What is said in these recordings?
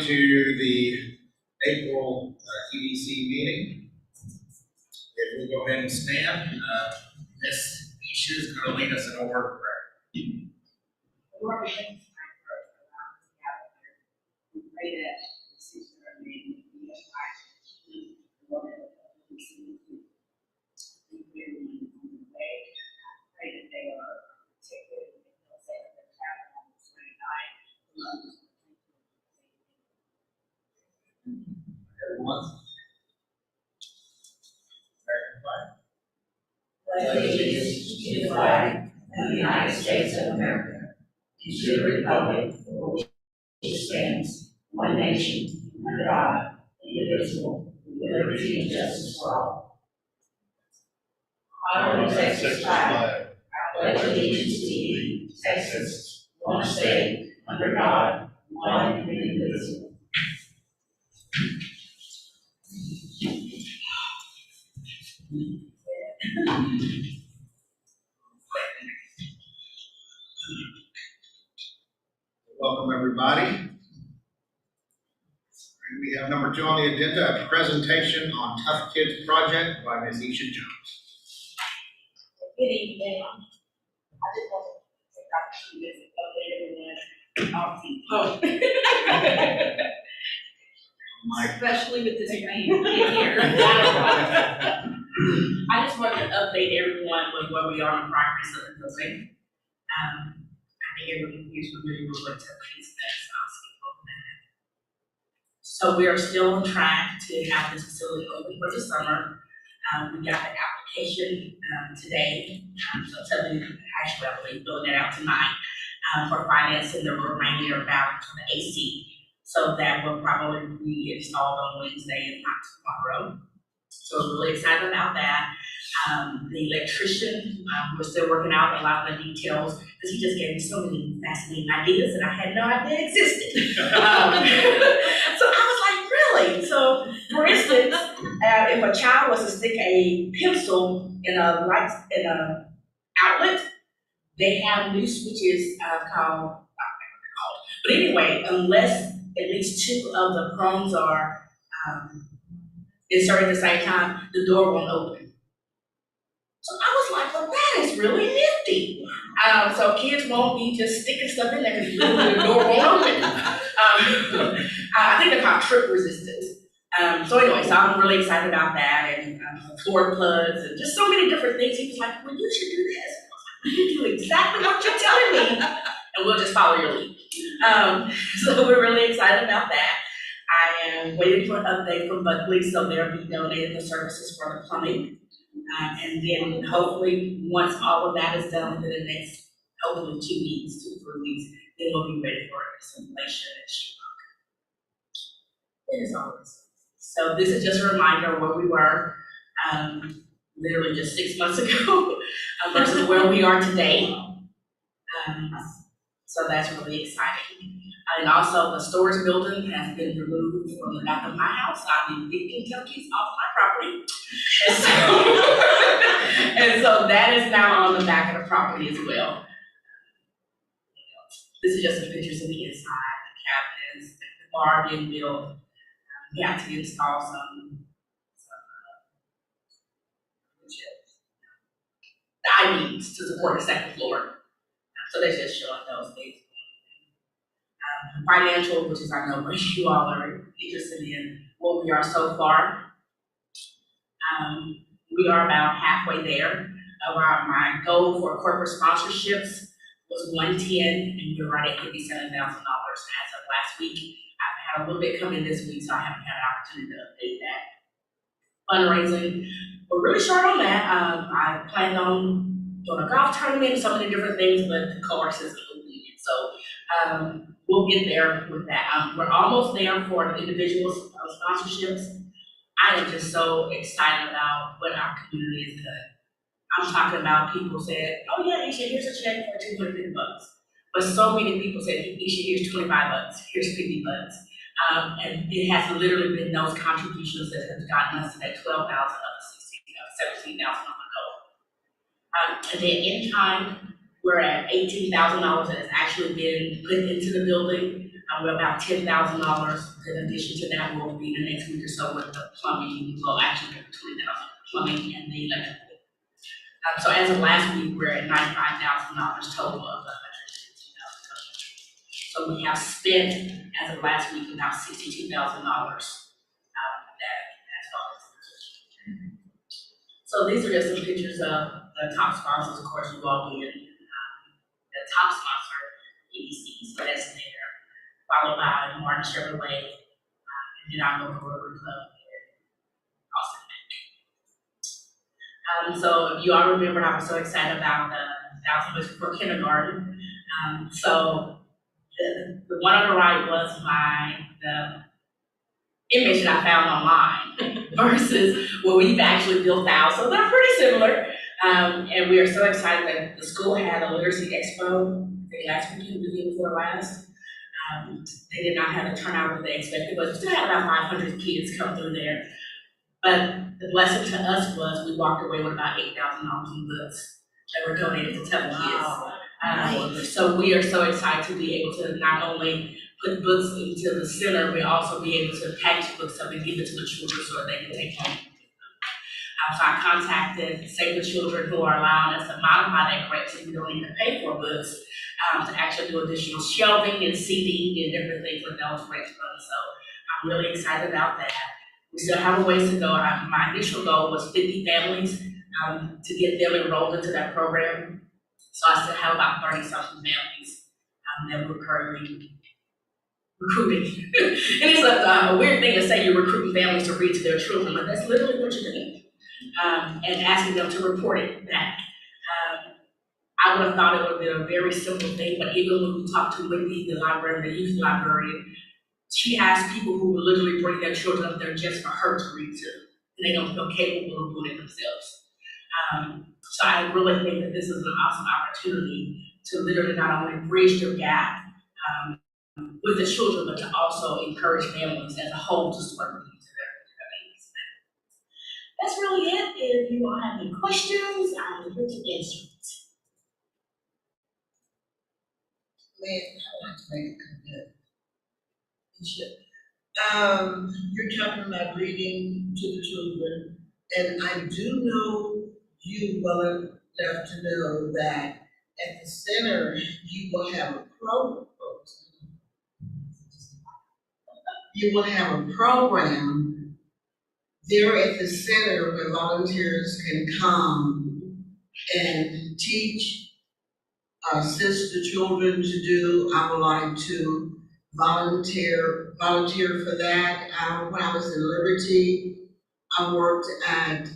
to the April EDC meeting. If we go ahead and stand, Ms. Isha is going to lead us in a word of prayer. Lord, we thank you for allowing us to gather here. We pray that the decisions that are made will be as wise as you, Lord, that we see you. We pray everyone on the way. I pray that they are protected and they feel safe as they're traveling on this way night. Love you. Everyone. Pledge allegiance to the flag of the United States of America, and to the republic for which it stands, one nation, under God, indivisible, with liberty and justice for all. Honor the Texas flag. I pledge allegiance to thee, Texas, one state, under God, one and indivisible. Welcome, everybody. And we have number 2 on the agenda, a presentation on Tough Kids Project by Ms. Isha Jones. Good evening. I just want to take opportunity to update everyone. Especially with this rain here. I just wanted to update everyone with where we are in progress of the building. I think everyone here is familiar with what Tough Kids does, so I'll skip over that. So we are still on track to have this facility open for the summer. We got the application today, so actually I believe filling it out tonight for financing the remainder balance for the AC. So that will probably be installed on Wednesday and not tomorrow. So we're really excited about that. The electrician, we're still working out a lot of the details because he just gave me so many fascinating ideas that I had no idea existed. So I was like, really? So for instance, if a child was to stick a pencil in a outlet, they have new switches called, but anyway, unless at least 2 of the prongs are inserted at the same time, the door won't open. So I was like, well, that is really nifty. So kids won't be just sticking stuff in there because the door won't open. I think they're called trip resistance. So anyway, so I'm really excited about that, and floor plugs and just so many different things. He was like, well, you should do this. I was like, you do exactly what you're telling me, and we'll just follow your lead. So we're really excited about that. I am waiting for an update from Buckley, so they'll be donating the services for the plumbing. And then hopefully, once all of that is done within the next, hopefully 2 weeks, 2 to 3 weeks, then we'll be ready for installation and sheetrock. It is always. So this is just a reminder of where we were, literally just 6 months ago, versus where we are today. So that's really exciting. And also the storage building has been removed from the back of my house. I've been picking turkeys off my property. And so that is now on the back of the property as well. This is just some pictures of the inside, the cabinets, the bar being built. We have to install some the I-beams to support the 2nd floor. So they're just showing those things. Financial, which is I know what you all are interested in, what we are so far. We are about halfway there. My goal for corporate sponsorships was 110, and we're right at $57,000 as of last week. I've had a little bit come in this week, so I haven't had an opportunity to update that. Fundraising, we're really short on that. I planned on doing a golf tournament, so many different things, but the course isn't open yet. So we'll get there with that. We're almost there for the individual sponsorships. I am just so excited about what our community is doing. I'm talking about people said, oh yeah, Isha, here's a check for $250. But so many people said, Isha, here's $25, here's $50. And it has literally been those contributions that have gotten us to that 12,000 up to 17,000 on the goal. And then in time, We're at $18,000 that has actually been put into the building. We're about $10,000. In addition to that, we'll be the next week or so with the plumbing, well, actually, $20,000, plumbing and the electrical. So as of last week, we're at $95,000 total of $115,000. So we have spent, as of last week, about $62,000 that's all. So these are just some pictures of the top sponsors. Of course, you all being the top sponsor, EDC, so that's there, followed by Martin Chevrolet, and then our local Rotary Club here in Austin. So if you all remember, I was so excited about the 1,000 books for kindergarten. So the one on the right was the image that I found online versus what we've actually built out. So they're pretty similar. And we are so excited that the school had a literacy expo, I think last weekend, the week before last. They did not have the turnout that they expected, but still had about 500 kids come through there. But the blessing to us was we walked away with about $8,000 in books that were donated to TUF kids. Nice. So we are so excited to be able to not only put books into the center, we also be able to package books up and give it to the children so that they can take home. So I contacted Save the Children, who are allowing us to modify that grant so we don't need to pay for books, to actually do additional shelving and seating and different things with those grant funds. So I'm really excited about that. We still have a ways to go. My initial goal was 50 families to get them enrolled into that program. So I still have about 30-something families that we're currently recruiting. And it's a weird thing to say you're recruiting families to read to their children, but that's literally what you're doing. And asking them to report it back. I would have thought it would have been a very simple thing, but even when we talked to Wendy, the librarian, the youth librarian, she has people who will literally bring their children up there just for her to read to, and they don't feel capable of doing it themselves. So I really think that this is an awesome opportunity to literally not only bridge the gap with the children, but to also encourage families as a whole to start reading to their babies. That's really it. If you all have any questions, I'm here to answer it. Man, I like to make a comment. You're talking about reading to the children, and I do know you well enough to know that at the center you will have a program. You will have a program there at the center where volunteers can come and teach, assist the children to do. I would like to volunteer for that. When I was in Liberty, I worked at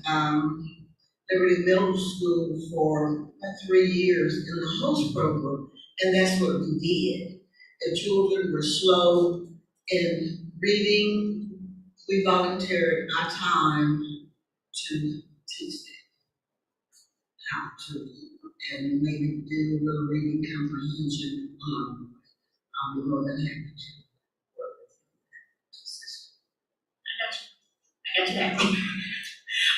Liberty Middle School for about 3 years in the host program, and that's what we did. The children were slow in reading. We volunteered our time to teach them how to, and maybe do a little reading comprehension. I'll be more than happy to work with you. I got you.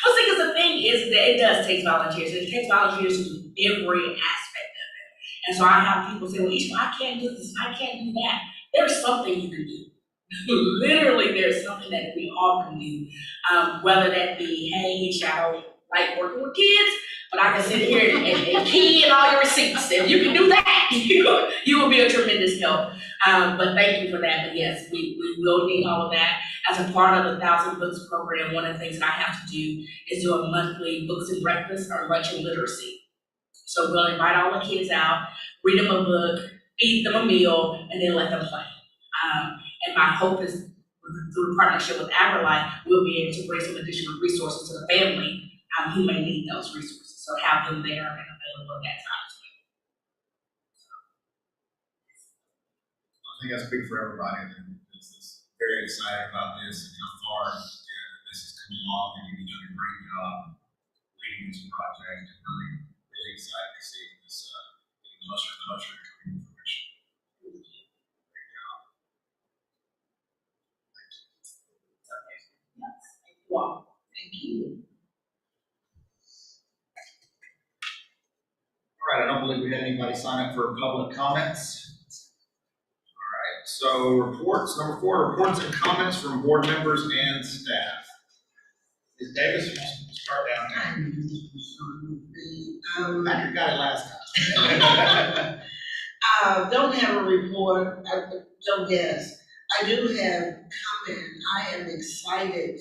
Well, see, because the thing is that it does take volunteers. It takes volunteers to do every aspect of it. And so I have people say, well, Isha, I can't do this, I can't do that. There's something you can do. Literally, there's something that we all can do. Whether that be, hey, Isha, I don't like working with kids, but I can sit here and key in all your receipts. If you can do that, you will be a tremendous help. But thank you for that. But yes, we will need all of that. As a part of the 1,000 Books program, one of the things that I have to do is do a monthly books and breakfast or lunch and literacy. So we'll invite all the kids out, read them a book, feed them a meal, and then let them play. And my hope is through partnership with AgriLife, we'll be able to bring some additional resources to the family who may need those resources. So have them there and available at that time. I think that's big for everybody. It's very excited about this and how far this has come along, and you've done a great job leading this project. And really excited to see this getting closer and closer to coming to fruition. Great job. Thank you all. Thank you. All right, I don't believe we have anybody anybody sign up for public comments? All right, so reports, number 4, reports and comments from board members and staff. Ms. Davis, you want to start down there? Patrick got it last time. Don't have a report, don't guess. I do have comment. I am excited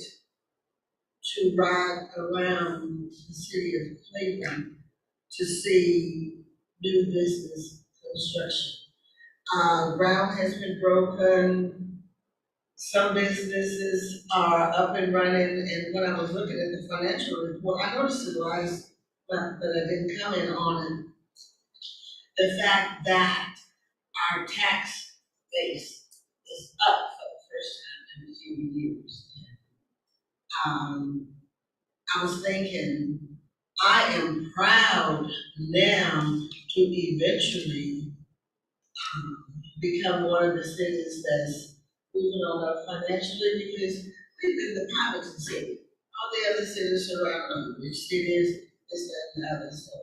to ride around the city of Cleveland to see new business construction. Ground has been broken. Some businesses are up and running, and when I was looking at the financial report, I noticed it last, but I didn't comment on it. The fact that our tax base is up for the first time in a few years. I was thinking, I am proud now to eventually become one of the cities that's moving on up financially, because we've been the poverty city. All the other cities around us, which cities, this, that, and the other, so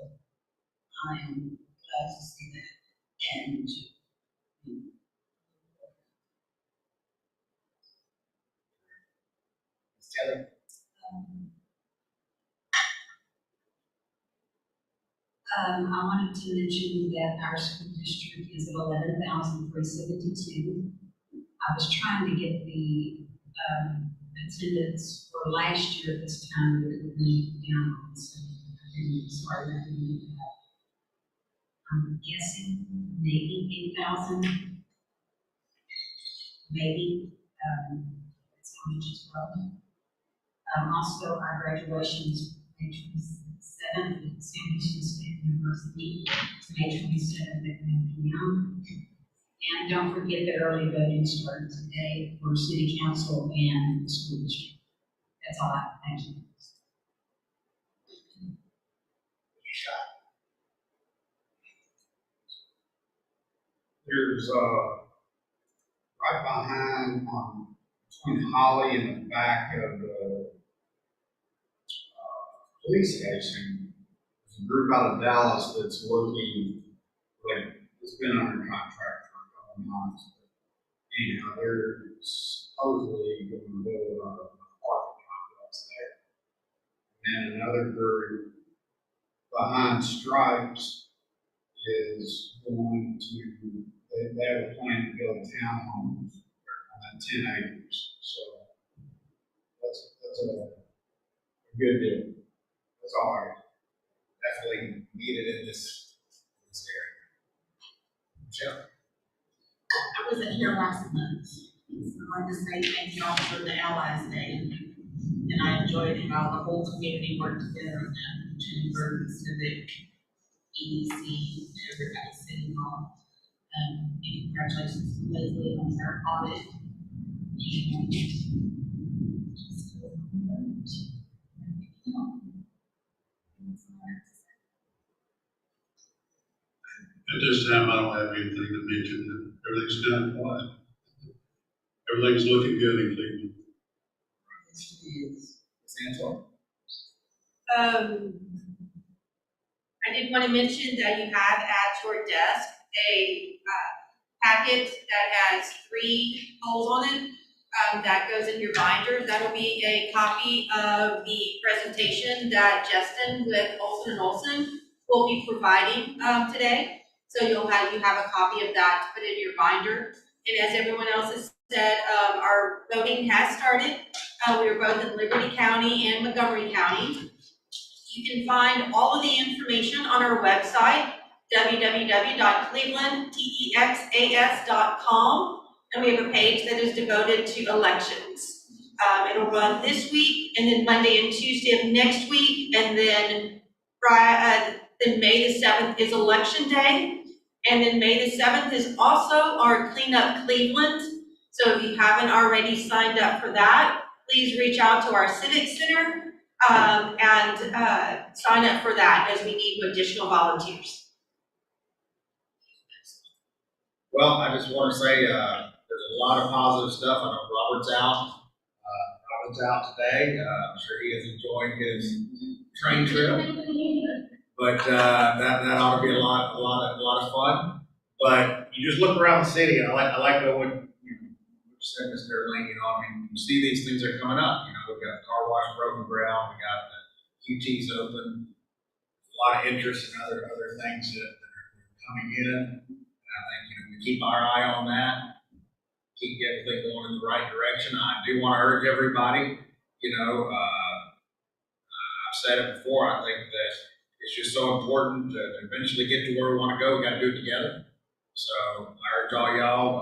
I am glad to see that. And Taylor? I wanted to mention that our school district is at 11,372. I was trying to get the attendance for last year at this time, but it would be down, so I didn't, sorry, I didn't do that. I'm guessing maybe 8,000, maybe, that's how much as well. Also, our graduation is May 27th at San Diego State University, May 27th at 9 p.m. And don't forget that early voting started today for city council and the school district. That's all I have. Thank you. There's right behind between Holly and the back of the police station, there's a group out of Dallas that's looking, like, it's been under contract for a couple of months. Anyhow, they're supposedly going to build a apartment complex there. And another group behind Stripes is going to, they have a plan to build townhomes on 10 acres. So that's a good deal. That's all right. Definitely needed in this area. Michelle? I wasn't here last month, so I want to say thank y'all for the Allies Day. And I enjoyed how the whole community worked together on that, Chamber, Civic, EDC, everybody, City Hall. And congratulations to Leslie on her audit. At this time, I don't have anything to mention. Everything's done quiet. Everything's looking good in Cleveland. Ms. Angela? I did want to mention that you have at your desk a packet that has 3 holes on it that goes in your binder. That'll be a copy of the presentation that Justin with Olson & Olson will be providing today. So you have a copy of that to put in your binder. And as everyone else has said, our voting has started. We are both in Liberty County and Montgomery County. You can find all of the information on our website, www.clevelandtexas.com, and we have a page that is devoted to elections. It'll run this week, and then Monday and Tuesday of next week, and then May the 7th is Election Day, and then May the 7th is also our Clean Up Cleveland. So if you haven't already signed up for that, please reach out to our Civic Center and sign up for that, as we need additional volunteers. Well, I just want to say there's a lot of positive stuff. I know Robert's out. Robert's out today. I'm sure he is enjoying his train trip. But, that ought to be a lot of fun. But you just look around the city, and I like what you said, Mr. Lane, you know, I mean, you see these things are coming up, you know, we've got car wash broken ground, we got the QT's open, a lot of interest in other things that are coming in. And I think, you know, we keep our eye on that, keep everything going in the right direction. I do want to urge everybody, you know, I've said it before, I think that it's just so important to eventually get to where we want to go. We got to do it together. So I urge all y'all,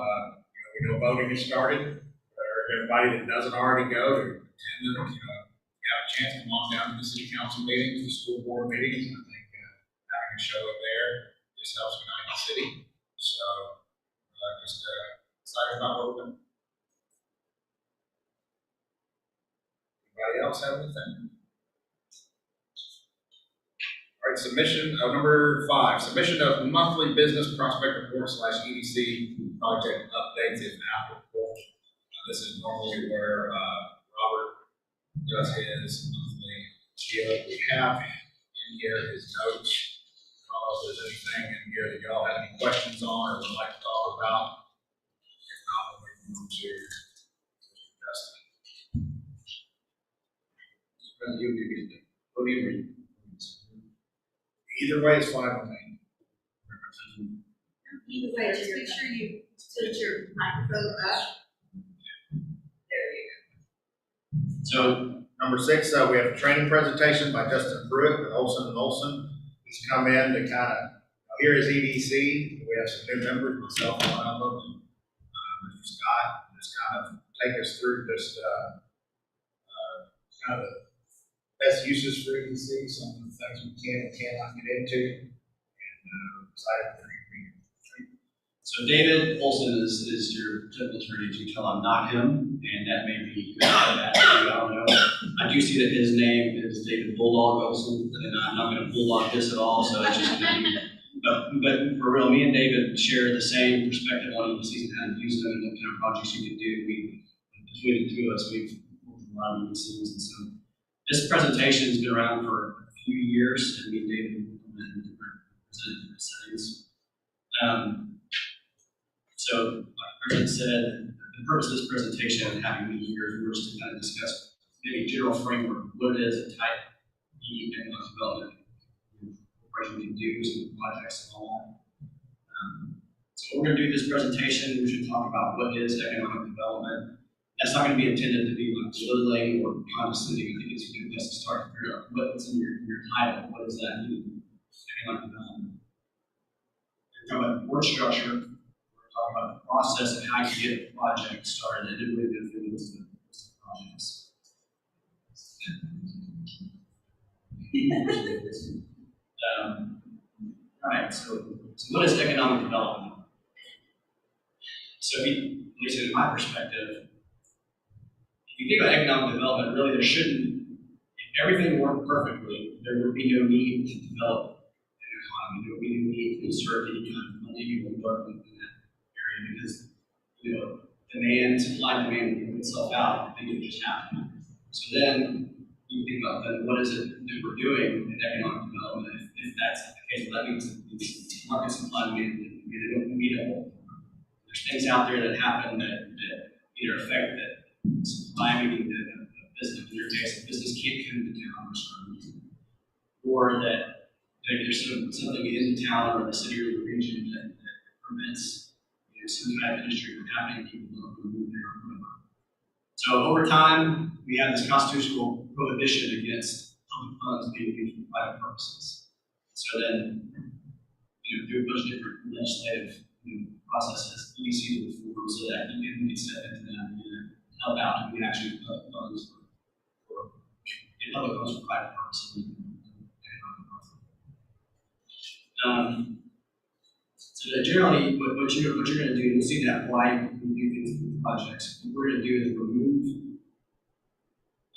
you know, voting has started. I urge everybody that doesn't already go to attend them. You know, you have a chance to come on down to the city council meetings, the school board meetings. And I think having a show up there just helps unite the city. So just excited about what we're doing. Anybody else have anything? All right, submission of number 5, submission of monthly business prospect report / EDC project updates if applicable. This is normally where Robert does his monthly deal. We have in here his notes. I don't know if there's anything in here that y'all have any questions on or would like to talk about. If not, we'll move to Justin. What do you read? Either way is fine with me. Either way, just make sure you tilt your microphone up. There you So number 6, we have a training presentation by Justin Pruitt with Olson & Olson. He's come in to kind of, here is EDC. We have some new members, myself and one of them, Mr. Scott, just kind of take us through just kind of the best uses for EDC, some of the things we can and cannot get into, and excited for you. So David Olson is your typical attorney to tell I'm not him, and that may be good or bad, I don't know. I do see that his name is David Bulldog Olson, and I'm not going to bulldog this at all, so it's just going to be, but for real, me and David share the same perspective on EDCs and how to use them and what kind of projects you can do. Between the two of us, we've worked with a lot of EDCs, and so this presentation has been around for a few years, and me and David have presented different settings. So, like the person said, the purpose of this presentation and having me here is we're just to kind of discuss maybe a general framework, what it is, a type E economic development, what we can do, some projects and all that. So we're going to do this presentation. We should talk about what is economic development. That's not going to be intended to be like belittling or condescending. I think it's a good place to start to figure out what's in your title. What does that mean? Economic development. We're talking about board structure. We're talking about the process of how you get a project started. I didn't really go through those projects. All right. So what is economic development? So, at least in my perspective, if you think about economic development, really there shouldn't, if everything worked perfectly, there would be no need to develop an economy. There would be no need to insert any kind of money or government in that area because, you know, supply and demand will work itself out. I think it would just happen. So then you think about then what is it that we're doing in economic development? If that's the case, well, that means that these market supply and demand don't meet a whole. There's things out there that happen that either affect that supply, meaning that a business, in your case, a business can't come into town for some reason, or that there's something in the town or the city or the region that prevents some kind of industry from happening. People don't move there or whatever. So over time, we have this constitutional prohibition against public funds being used for private purposes. So then, through a bunch of different legislative processes, EDC will form so that you can step into that and help out and we actually put funds for public funds for private purposes. So that generally, what you're going to do, you'll see that why we do things with projects. What we're going to do is remove,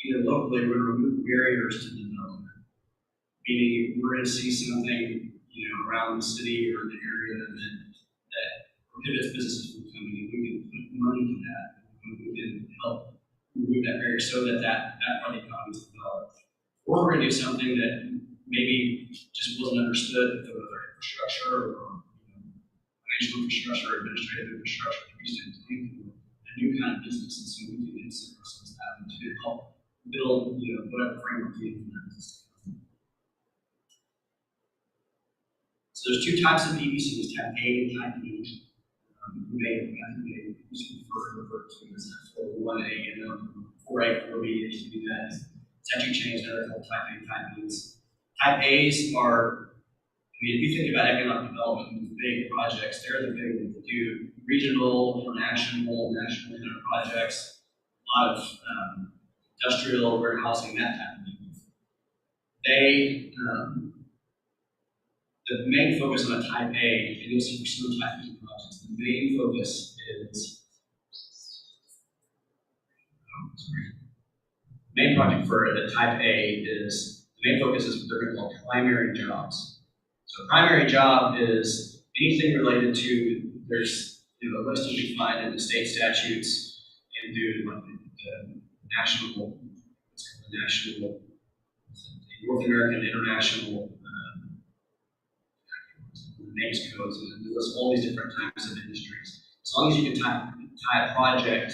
either locally, we're going to remove barriers to development. Meaning, we're going to see something, around the city or the area that prohibits businesses from coming in. We can put money to that. We can help remove that barrier so that part of the economy is developed. Or we're going to do something that maybe just wasn't understood if there was infrastructure or financial infrastructure or administrative infrastructure to be a new kind of business, and so we can consider ourselves that to help build, whatever framework we need for that business. So there's two types of EDCs, type A and type B. We may refer to as 401A and 4A, 4B, if you do that. Statute changed, they're called type A, type Bs. Type A's are, if you think about economic development, big projects, they're the big ones that do regional or national kind of projects, a lot of industrial warehousing, that type of thing. They, the main focus on a type A, and you'll see for some type B projects, the main focus is, the main project for the type A is, the main focus is what they're going to call primary jobs. So a primary job is anything related to, there's a list you can find in the state statutes and do like the national, North American International names codes, and there's all these different types of industries. As long as you can tie a project,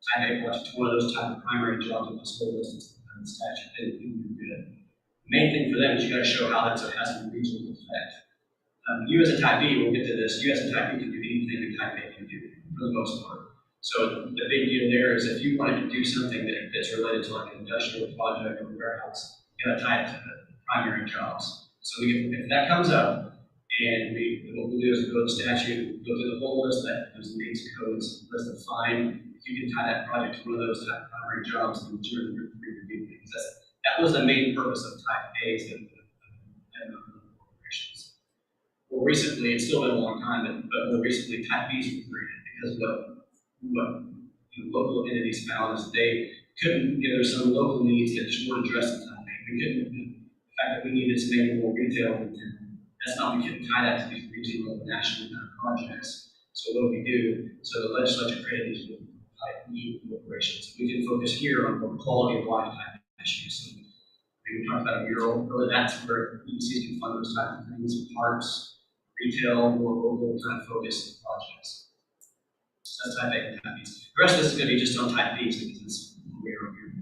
type A project to one of those type of primary jobs in this whole list of statute, then you're good. The main thing for them is you got to show how that has a regional effect. You as a type B, we'll get to this, you as a type B can do anything that type A can do, for the most part. So the big deal there is if you wanted to do something that's related to like an industrial project or a warehouse, you got to tie it to the primary jobs. So if that comes up, and what we'll do is we'll go to the statute, go through the whole list, those names and codes, list of fine. If you can tie that project to one of those type of primary jobs, then you're doing things. That was the main purpose of type A's and corporations. Well, recently, it's still been a long time, but more recently, type B's were created because what local entities found is they couldn't, there's some local needs that just weren't addressed in type A. We couldn't, the fact that we needed to make more retail in town. That's not, we couldn't tie that to these regional and national kind of projects. So what do we do? So the legislature created these type B corporations. We can focus here on more quality of life type issues. So we talked about a mural, really that's where EDCs can fund those type of things, parks, retail, more local kind of focused projects. So that's type A and type Bs. The rest of this is going to be just on type Bs because it's rare here.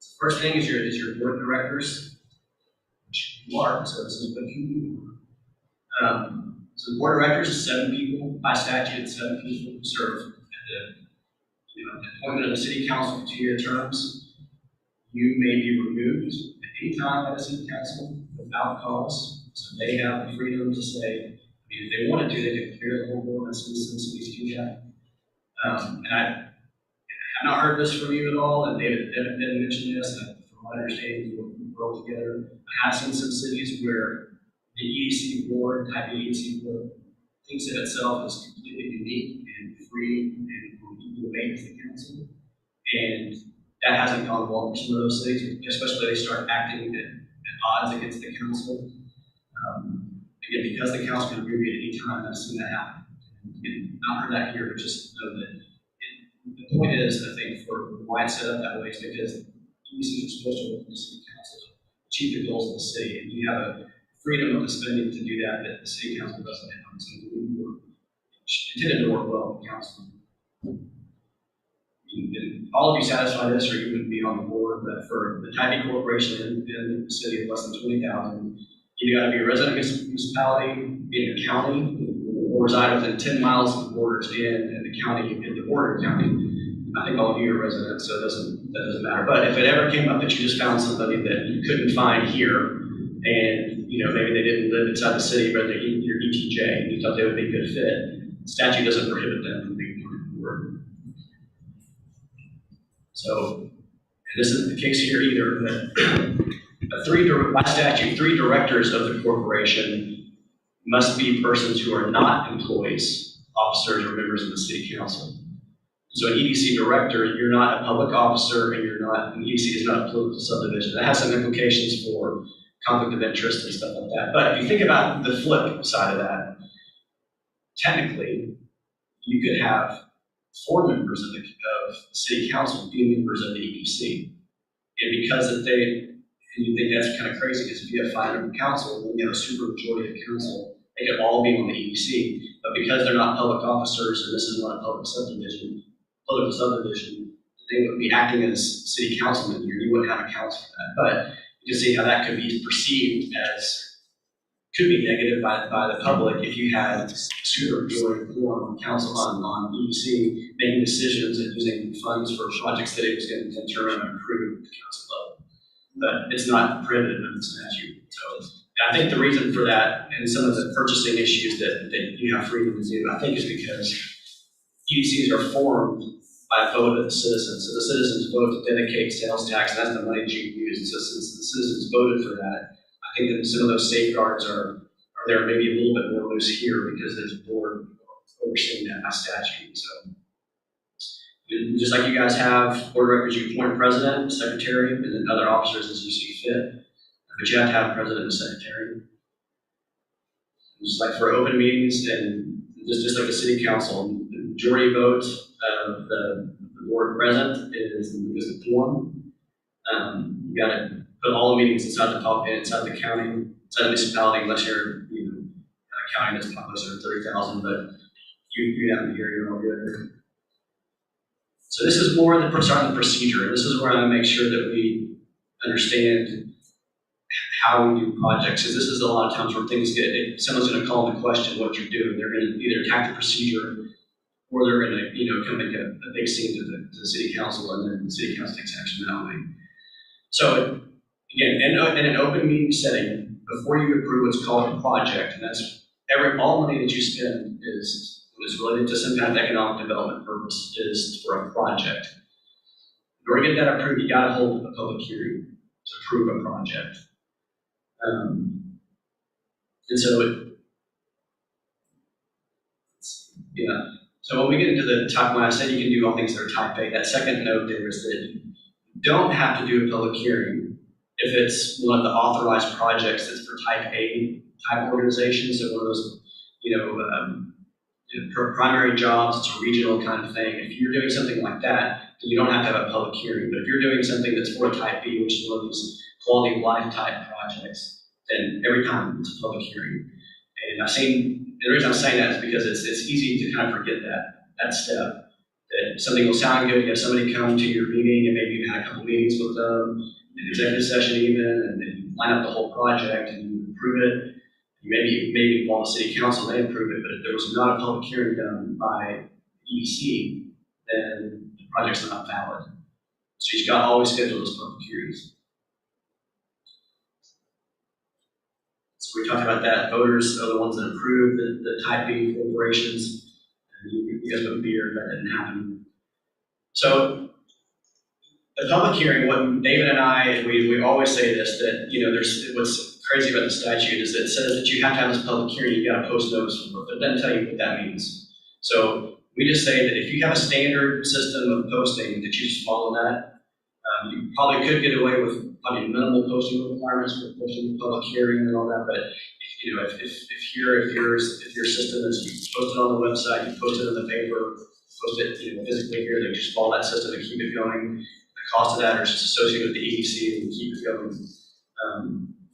So first thing is your board of directors, which you are, so this is what you do. So the board of directors is 7 people by statute. 7 people who serve at the appointment of the city council for 2-year terms. You may be removed at any time by the city council without cause. So they have the freedom to say, if they wanted to, they could clear the whole board and some cities do that. And I have not heard this from you at all, and David didn't mention this. From my understanding, we're all together. I have seen some cities where the EDC board, type EDC board, thinks of itself as completely unique and free and equal weight as the council. And that hasn't gone well for some of those cities, especially they start acting at odds against the council. Again, because the council can agree at any time, I've seen that happen. And not heard that here, but just know that the point is, I think, for why it's set up that way is because EDCs are supposed to work with the city council to achieve the goals of the city. And you have a freedom of the spending to do that the city council doesn't have. So it tended to work well with the council. All of you satisfy this, or you wouldn't be on the board, but for the type B corporation in the city of less than 20,000, you got to be a resident of the municipality, be in the county, or reside within 10 miles of the borders in the county, in the border county. I think all of you are residents, so that doesn't matter. But if it ever came up that you just found somebody that you couldn't find here, and maybe they didn't live inside the city, but they're your ETJ, and you thought they would be a good fit, the statute doesn't prohibit them from being on the board. So this isn't the case here either, but by statute, 3 directors of the corporation must be persons who are not employees, officers, or members of the city council. So an EDC director, you're not a public officer, and an EDC is not a political subdivision. That has some implications for conflict of interest and stuff like that. But if you think about the flip side of that, technically, you could have 4 members of the city council be members of the EDC. And because And you think that's kind of crazy, because if you have 5 members of council, then you have a super majority of council, they could all be on the EDC, but because they're not public officers, and this is not a political subdivision, they would be acting as city councilmen here, you wouldn't have a council for that. But you can see how that could be perceived as, could be negative by the public if you had super majority quorum council on EDC making decisions and using funds for projects that it was going to turn around and improve at the council level. But it's not prohibited in the statute. So I think the reason for that and some of the purchasing issues that you have freedom to do, I think, is because EDCs are formed by a vote of the citizens. So the citizens vote to dedicate sales tax, and that's the money that you use. And so since the citizens voted for that, I think that some of those safeguards are there maybe a little bit more loose here because there's a board overseeing that by statute. So just like you guys have board records, you appoint a president, secretary, and then other officers as you see fit. But you have to have a president and secretary. Just like for open meetings and just like the city council, the majority vote of the board present is the quorum. You got to put all the meetings inside the county, inside the municipality, unless you're, a county that's population of 30,000, but you have to hear you're all good. So this is more the procedure, and this is where I make sure that we understand how we do projects, because this is a lot of times where things get, if someone's going to call into question what you're doing, they're going to either attack the procedure or they're going to come make a big scene to the city council, and then the city council takes action that way. So again, in an open meeting setting, before you approve what's called a project, and that's all money that you spend is related to some kind of economic development purpose, is for a project. In order to get that approved, you got to hold a public hearing to approve a project. And so, so when we get into the type, when I said you can do all things that are type A, that second note there is that you don't have to do a public hearing if it's one of the authorized projects that's for type A type organizations, so one of those, primary jobs, it's a regional kind of thing. If you're doing something like that, then you don't have to have a public hearing. But if you're doing something that's for type B, which is one of these quality of life type projects, then every time it's a public hearing. And the reason I'm saying that is because it's easy to kind of forget that step. That something will sound good, you have somebody come to your meeting, and maybe you had a couple meetings with them, an executive session even, and then you line up the whole project and you approve it. Maybe while the city council may approve it, but if there was not a public hearing done by EDC, then the project's not valid. So you've got to always schedule those public hearings. So we talked about that. Voters are the ones that approve the type B corporations. And you guys vote beer, that didn't happen. So the public hearing, what David and I, we always say this, that there's what's crazy about the statute is that it says that you have to have this public hearing, you got to post notice for it, but it doesn't tell you what that means. So we just say that if you have a standard system of posting, that you just follow that. You probably could get away with minimal posting requirements for posting a public hearing and all that, but if your system is, you post it on the website, you post it in the paper, post it physically here, they just follow that system and keep it going. The cost of that is just associated with the EDC and keep it going.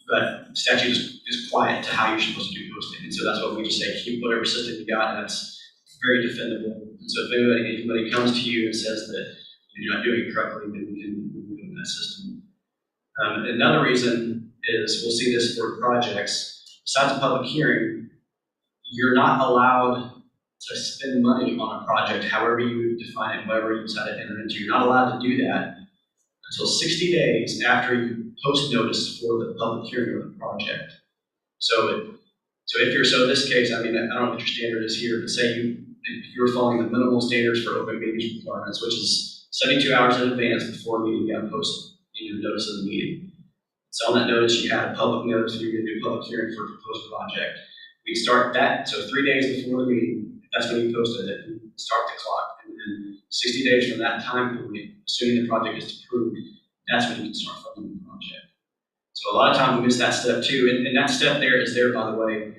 But the statute is quiet to how you're supposed to do posting. And so that's what we just say, keep whatever system you got, and that's very defendable. And so if anybody comes to you and says that you're not doing it correctly, then we can remove that system. Another reason is, we'll see this for projects, besides a public hearing, you're not allowed to spend money on a project however you define it, whatever you decide to enter into. You're not allowed to do that until 60 days after you post notice for the public hearing of the project. So in this case, I don't know what your standard is here, but say if you're following the minimal standards for open meetings requirements, which is 72 hours in advance before a meeting, you got to post notice of the meeting. So on that notice, you had a public notice, you're going to do a public hearing for a proposed project. We start that, so 3 days before the meeting, that's when you posted it, and start the clock. And then 60 days from that time point, assuming the project is approved, that's when you can start funding the project. So a lot of times we miss that step too, and that step there is there, by the way.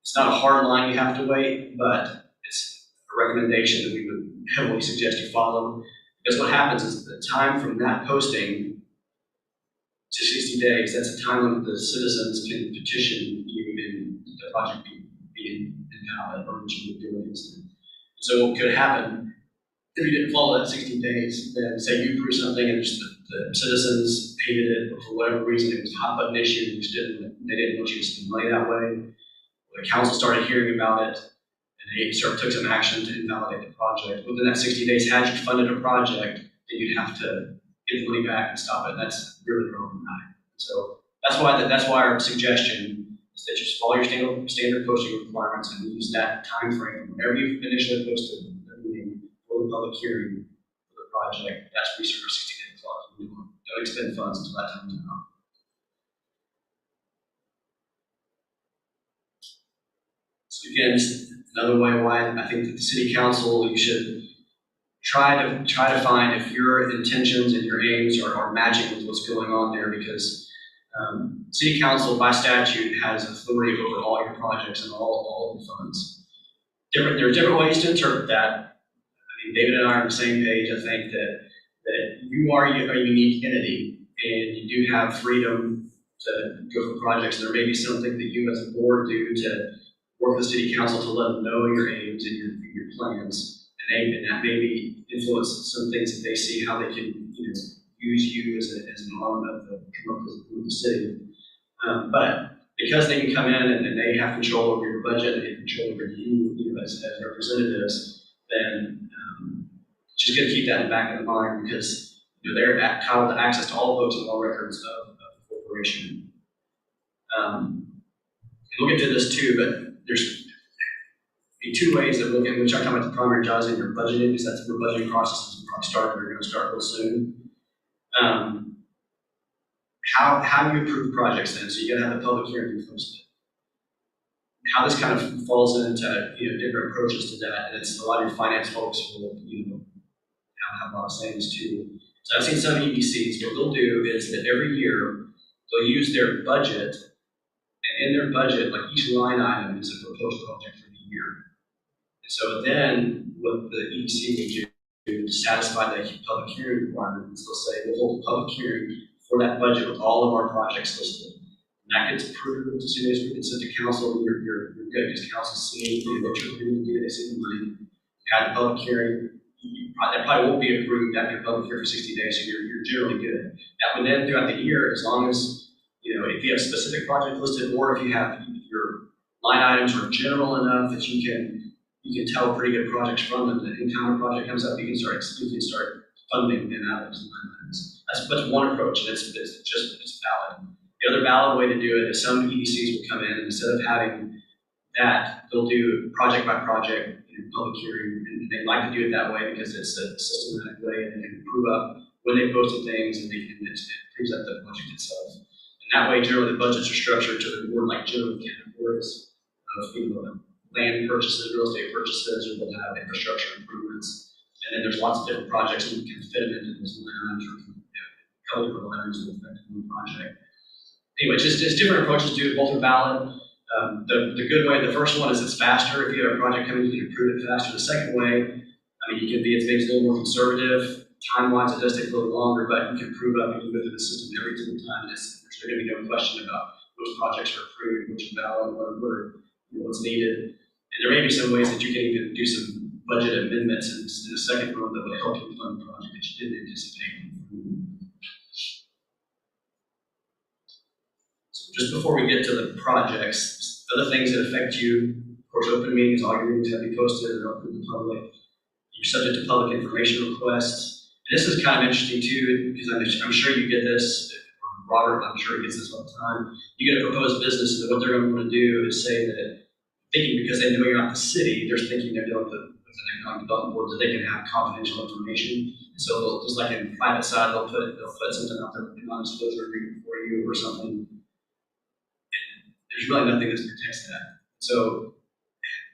It's not a hard line you have to wait, but it's a recommendation that we would heavily suggest you follow. Because what happens is the time from that posting to 60 days, that's a time when the citizens can petition you and the project be invalid or what you were doing. So what could happen if you didn't follow that 60 days, then say you approved something and just the citizens hated it, or for whatever reason it was a hot button issue, and they didn't want you to spend money that way. The council started hearing about it, and they took some action to invalidate the project. Within that 60 days, had you funded a project, then you'd have to get the money back and stop it. That's really problematic. So that's why our suggestion is that you just follow your standard posting requirements and use that time frame whenever you initially posted the meeting for the public hearing for the project. That's research 60-day clock. Don't expend funds until that time is out. So again, another way why I think that the city council, you should try to find if your intentions and your aims are matching with what's going on there, because city council by statute has authority over all your projects and all the funds. There are different ways to interpret that. I mean, David and I are on the same page. I think that you are a unique entity and you do have freedom to go for projects. There may be something that you as a board do to work with the city council to let them know your aims and your plans. And that maybe influence some things that they see, how they can use you as an arm of the city. But because they can come in and they have control over your budget and they have control over you as representatives, then just got to keep that in the back of the mind, because they're entitled to access to all books and all records of the corporation. We'll get to this too, but there's two ways of looking, which I'm talking about the primary jobs in your budgeting, because that's where budgeting process is probably started, or going to start real soon. How do you approve projects then? So you got to have the public hearing be posted. How this kind of falls into different approaches to that, and it's a lot of your finance folks will have a lot of sayings too. So I've seen some EDCs. What they'll do is that every year they'll use their budget, and in their budget, like each line item is a proposed project for the year. And so then what the EDC will do to satisfy the public hearing requirements, they'll say we'll hold a public hearing for that budget with all of our projects listed. And that gets approved as soon as we can send to council. You're good, because council's seeing what you're doing, they see the money. You had a public hearing. That probably won't be approved after a public hearing for 60 days, so you're generally good. That would then throughout the year, as long as if you have a specific project listed, or if your line items are general enough that you can tell pretty good projects from them, that anytime a project comes up, you can start funding them out of those line items. That's one approach, and it's valid. The other valid way to do it is some EDCs will come in, and instead of having that, they'll do project by project public hearing, and they like to do it that way because it's a systematic way, and they can prove up when they posted things, and it proves up the project itself. And that way, generally, the budgets are structured to the more like general categories of land purchases, real estate purchases, or they'll have infrastructure improvements. And then there's lots of different projects, and you can fit them into those line items, or color different line items will affect one project. Anyway, just different approaches to it. Both are valid. The good way, the first one is it's faster. If you have a project coming, you can approve it faster. The second way, you can be maybe a little more conservative. Time-wise, it does take a little longer, but you can prove up and you go through the system every single time. There's going to be no question about which projects are approved, which are valid, what's needed. And there may be some ways that you can even do some budget amendments in the second one that will help you fund the project that you didn't anticipate. Just before we get to the projects, other things that affect you, of course, open meetings, all your meetings have to be posted and open to the public. You're subject to public information requests. And this is kind of interesting too, because I'm sure you get this, Robert, I'm sure he gets this all the time. You get a proposed business, and what they're going to want to do is say that, thinking because they know you're not the city, they're thinking they're dealing with an economic development board, that they can have confidential information. And so they'll, just like in the private side, they'll put something out there, non-disclosure agreement for you or something. There's really nothing that protects that. So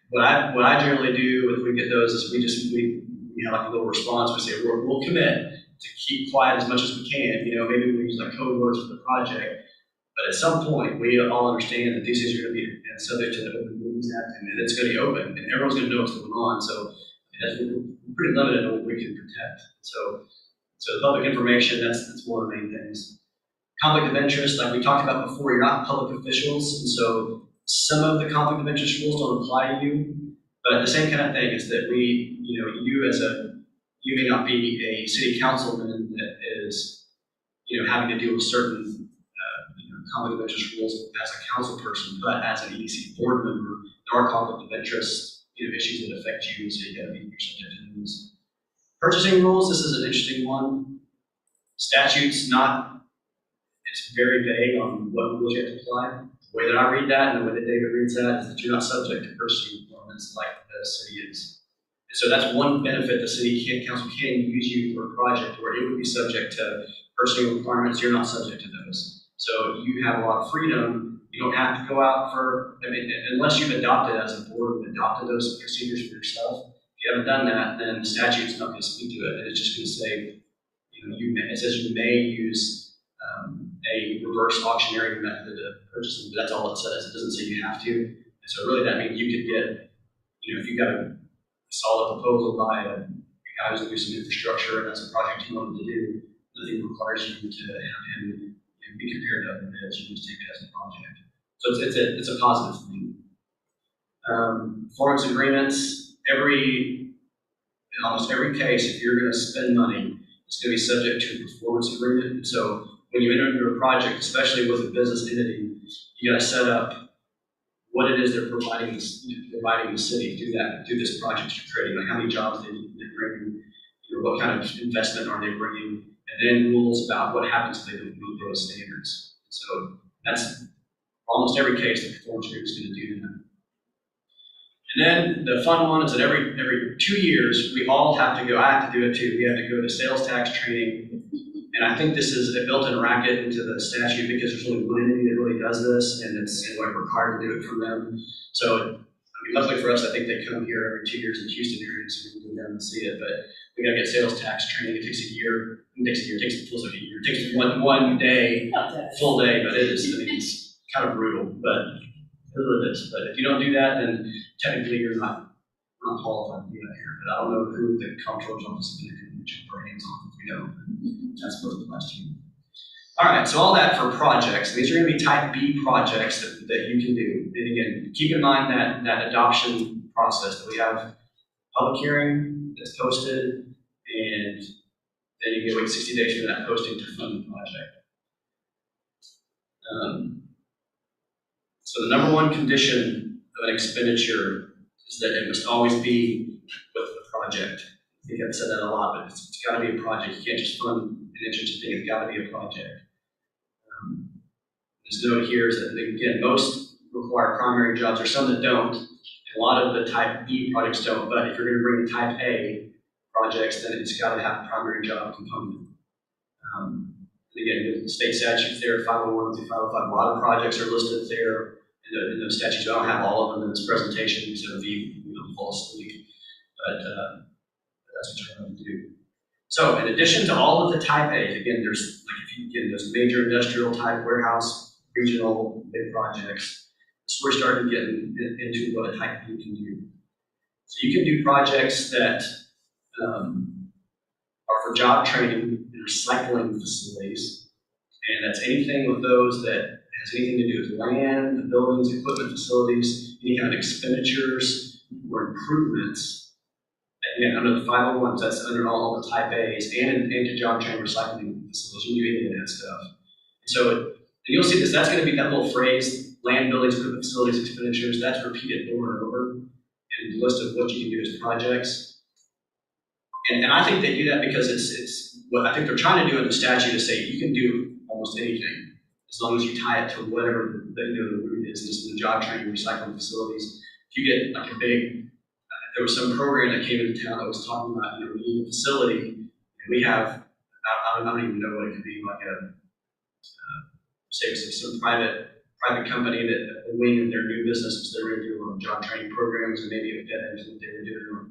what I generally do if we get those is we have like a little response. We say we'll commit to keep quiet as much as we can. Maybe we use like code words for the project, but at some point we all understand that these things are going to be subject to the Open Meetings Act, and it's going to be open, and everyone's going to know what's going on. So we're pretty limited on what we can protect. So the public information, that's one of the main things. Conflict of interest, like we talked about before, you're not public officials, and so some of the conflict of interest rules don't apply to you. But the same kind of thing is that you may not be a city councilman that is, having to deal with certain, conflict of interest rules as a council person, but as an EDC board member, there are conflict of interest, issues that affect you, so you gotta be subject to those. Purchasing rules, this is an interesting one. Statutes it's very vague on what rules you have to apply. The way that I read that and the way that David reads that is that you're not subject to purchasing requirements like the city is. And so that's one benefit the city council can use you for a project where it would be subject to purchasing requirements. You're not subject to those. So you have a lot of freedom. You don't have to go out unless you've adopted as a board, you've adopted those procedures for yourself. If you haven't done that, then the statute's not going to speak to it. And it's just going to say, it says you may use a reverse auctioneering method of purchasing, but that's all it says. It doesn't say you have to. And so really that means you could get, if you got a solid proposal by a guy who's doing some infrastructure and that's a project you wanted to do, nothing requires you to have him be compared to other bids. You can just take it as a project. So it's a positive thing. Performance agreements, in almost every case, if you're going to spend money, it's going to be subject to a performance agreement. So when you enter into a project, especially with a business entity, you got to set up what it is they're providing the city through this project you're creating. Like how many jobs they bring, what kind of investment are they bringing, and then rules about what happens if they don't meet those standards. So that's almost every case the performance agreement is going to do that. And then the fun one is that every 2 years, we all have to go, I have to do it too, we have to go to sales tax training. And I think this is a built-in racket into the statute because there's only one entity that really does this, and it's required to do it from them. So, luckily for us, I think they come here every 2 years in the Houston area, so we can go down and see it. But we got to get sales tax training. It takes a year. It takes one day, full day, but it's kind of brutal, but it really is. But if you don't do that, then technically you're not qualified to be out here. But I don't know who the comptroller's office is going to put hands on if we don't. That's supposed to last you. All right, so all that for projects. These are going to be type B projects that you can do. And again, keep in mind that adoption process that we have public hearing that's posted, and then you get 60 days from that posting to fund the project. So the number one condition of an expenditure is that it must always be with the project. I think I've said that a lot, but it's got to be a project. You can't just fund an interesting thing. It's got to be a project. This note here is that, again, most require primary jobs, or some that don't. A lot of the type B projects don't, but if you're going to bring the type A projects, then it's got to have a primary job component. Again, the state statutes there, 501 through 505, a lot of projects are listed there in those statutes. I don't have all of them in this presentation, so if you fall asleep, but that's what you're going to do. So, in addition to all of the type A's, again, there's those major industrial type warehouse, regional big projects. So we're starting to get into what a type B can do. So you can do projects that are for job training and recycling facilities, and that's anything with those that has anything to do with land, the buildings, equipment, facilities, any kind of expenditures or improvements. Again, under the 501s, that's under all the type A's, and to job training recycling facilities. You can do any of that stuff. So you'll see this, that's going to be that little phrase, land, buildings, equipment, facilities, expenditures, that's repeated over and over in the list of what you can do as projects. And I think they do that because it's what I think they're trying to do in the statute is say you can do almost anything as long as you tie it to whatever the root is. This is the job training, recycling facilities. If you get like a big, there was some program that came into town that was talking about, we need a facility, and we have, I don't even know what it could be, like say some private company that a wing of their new business, they're going to do job training programs, and maybe if that is what they were doing, or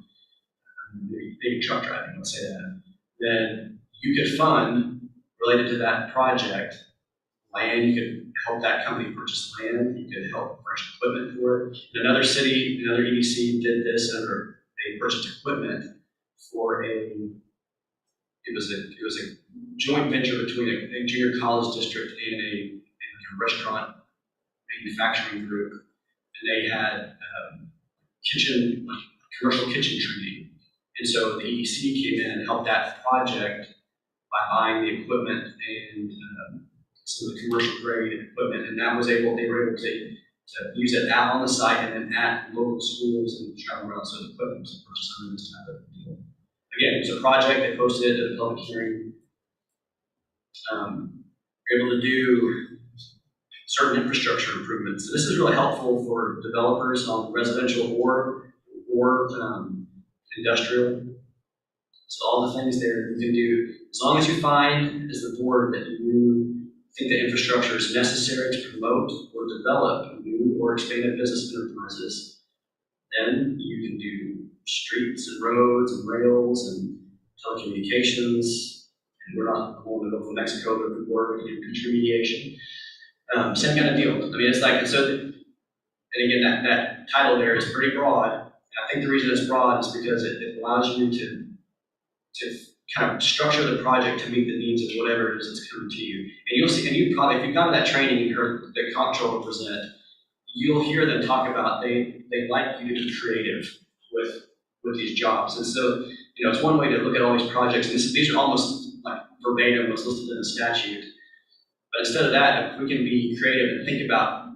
maybe truck driving, let's say that, then you could fund related to that project land. You could help that company purchase land. You could help purchase equipment for it. Another city, another EDC did this, they purchased equipment for a it was a joint venture between a junior college district and a restaurant manufacturing group, and they had commercial kitchen training. And so the EDC came in and helped that project by buying the equipment and some of the commercial grade equipment, and they were able to use it out on the site and then at local schools and travel around, so the equipment was purchased under this type of deal. Again, it was a project, they posted it at a public hearing. We're able to do certain infrastructure improvements. So this is really helpful for developers on residential or industrial. So all the things there you can do, as long as you find as the board that you think the infrastructure is necessary to promote or develop new or expanded business enterprises, then you can do streets and roads and rails and telecommunications. And we're not going to go from Mexico to the border to do country mediation. Same kind of deal. I mean, it's like, so, and again, that title there is pretty broad. And I think the reason it's broad is because it allows you to kind of structure the project to meet the needs of whatever it is that's coming to you. And you'll see, and you probably, if you've gone to that training and heard the comptroller present, you'll hear them talk about they like you to be creative with these jobs. And so, it's one way to look at all these projects. And these are almost like verbatim what's listed in the statute. But instead of that, if we can be creative and think about,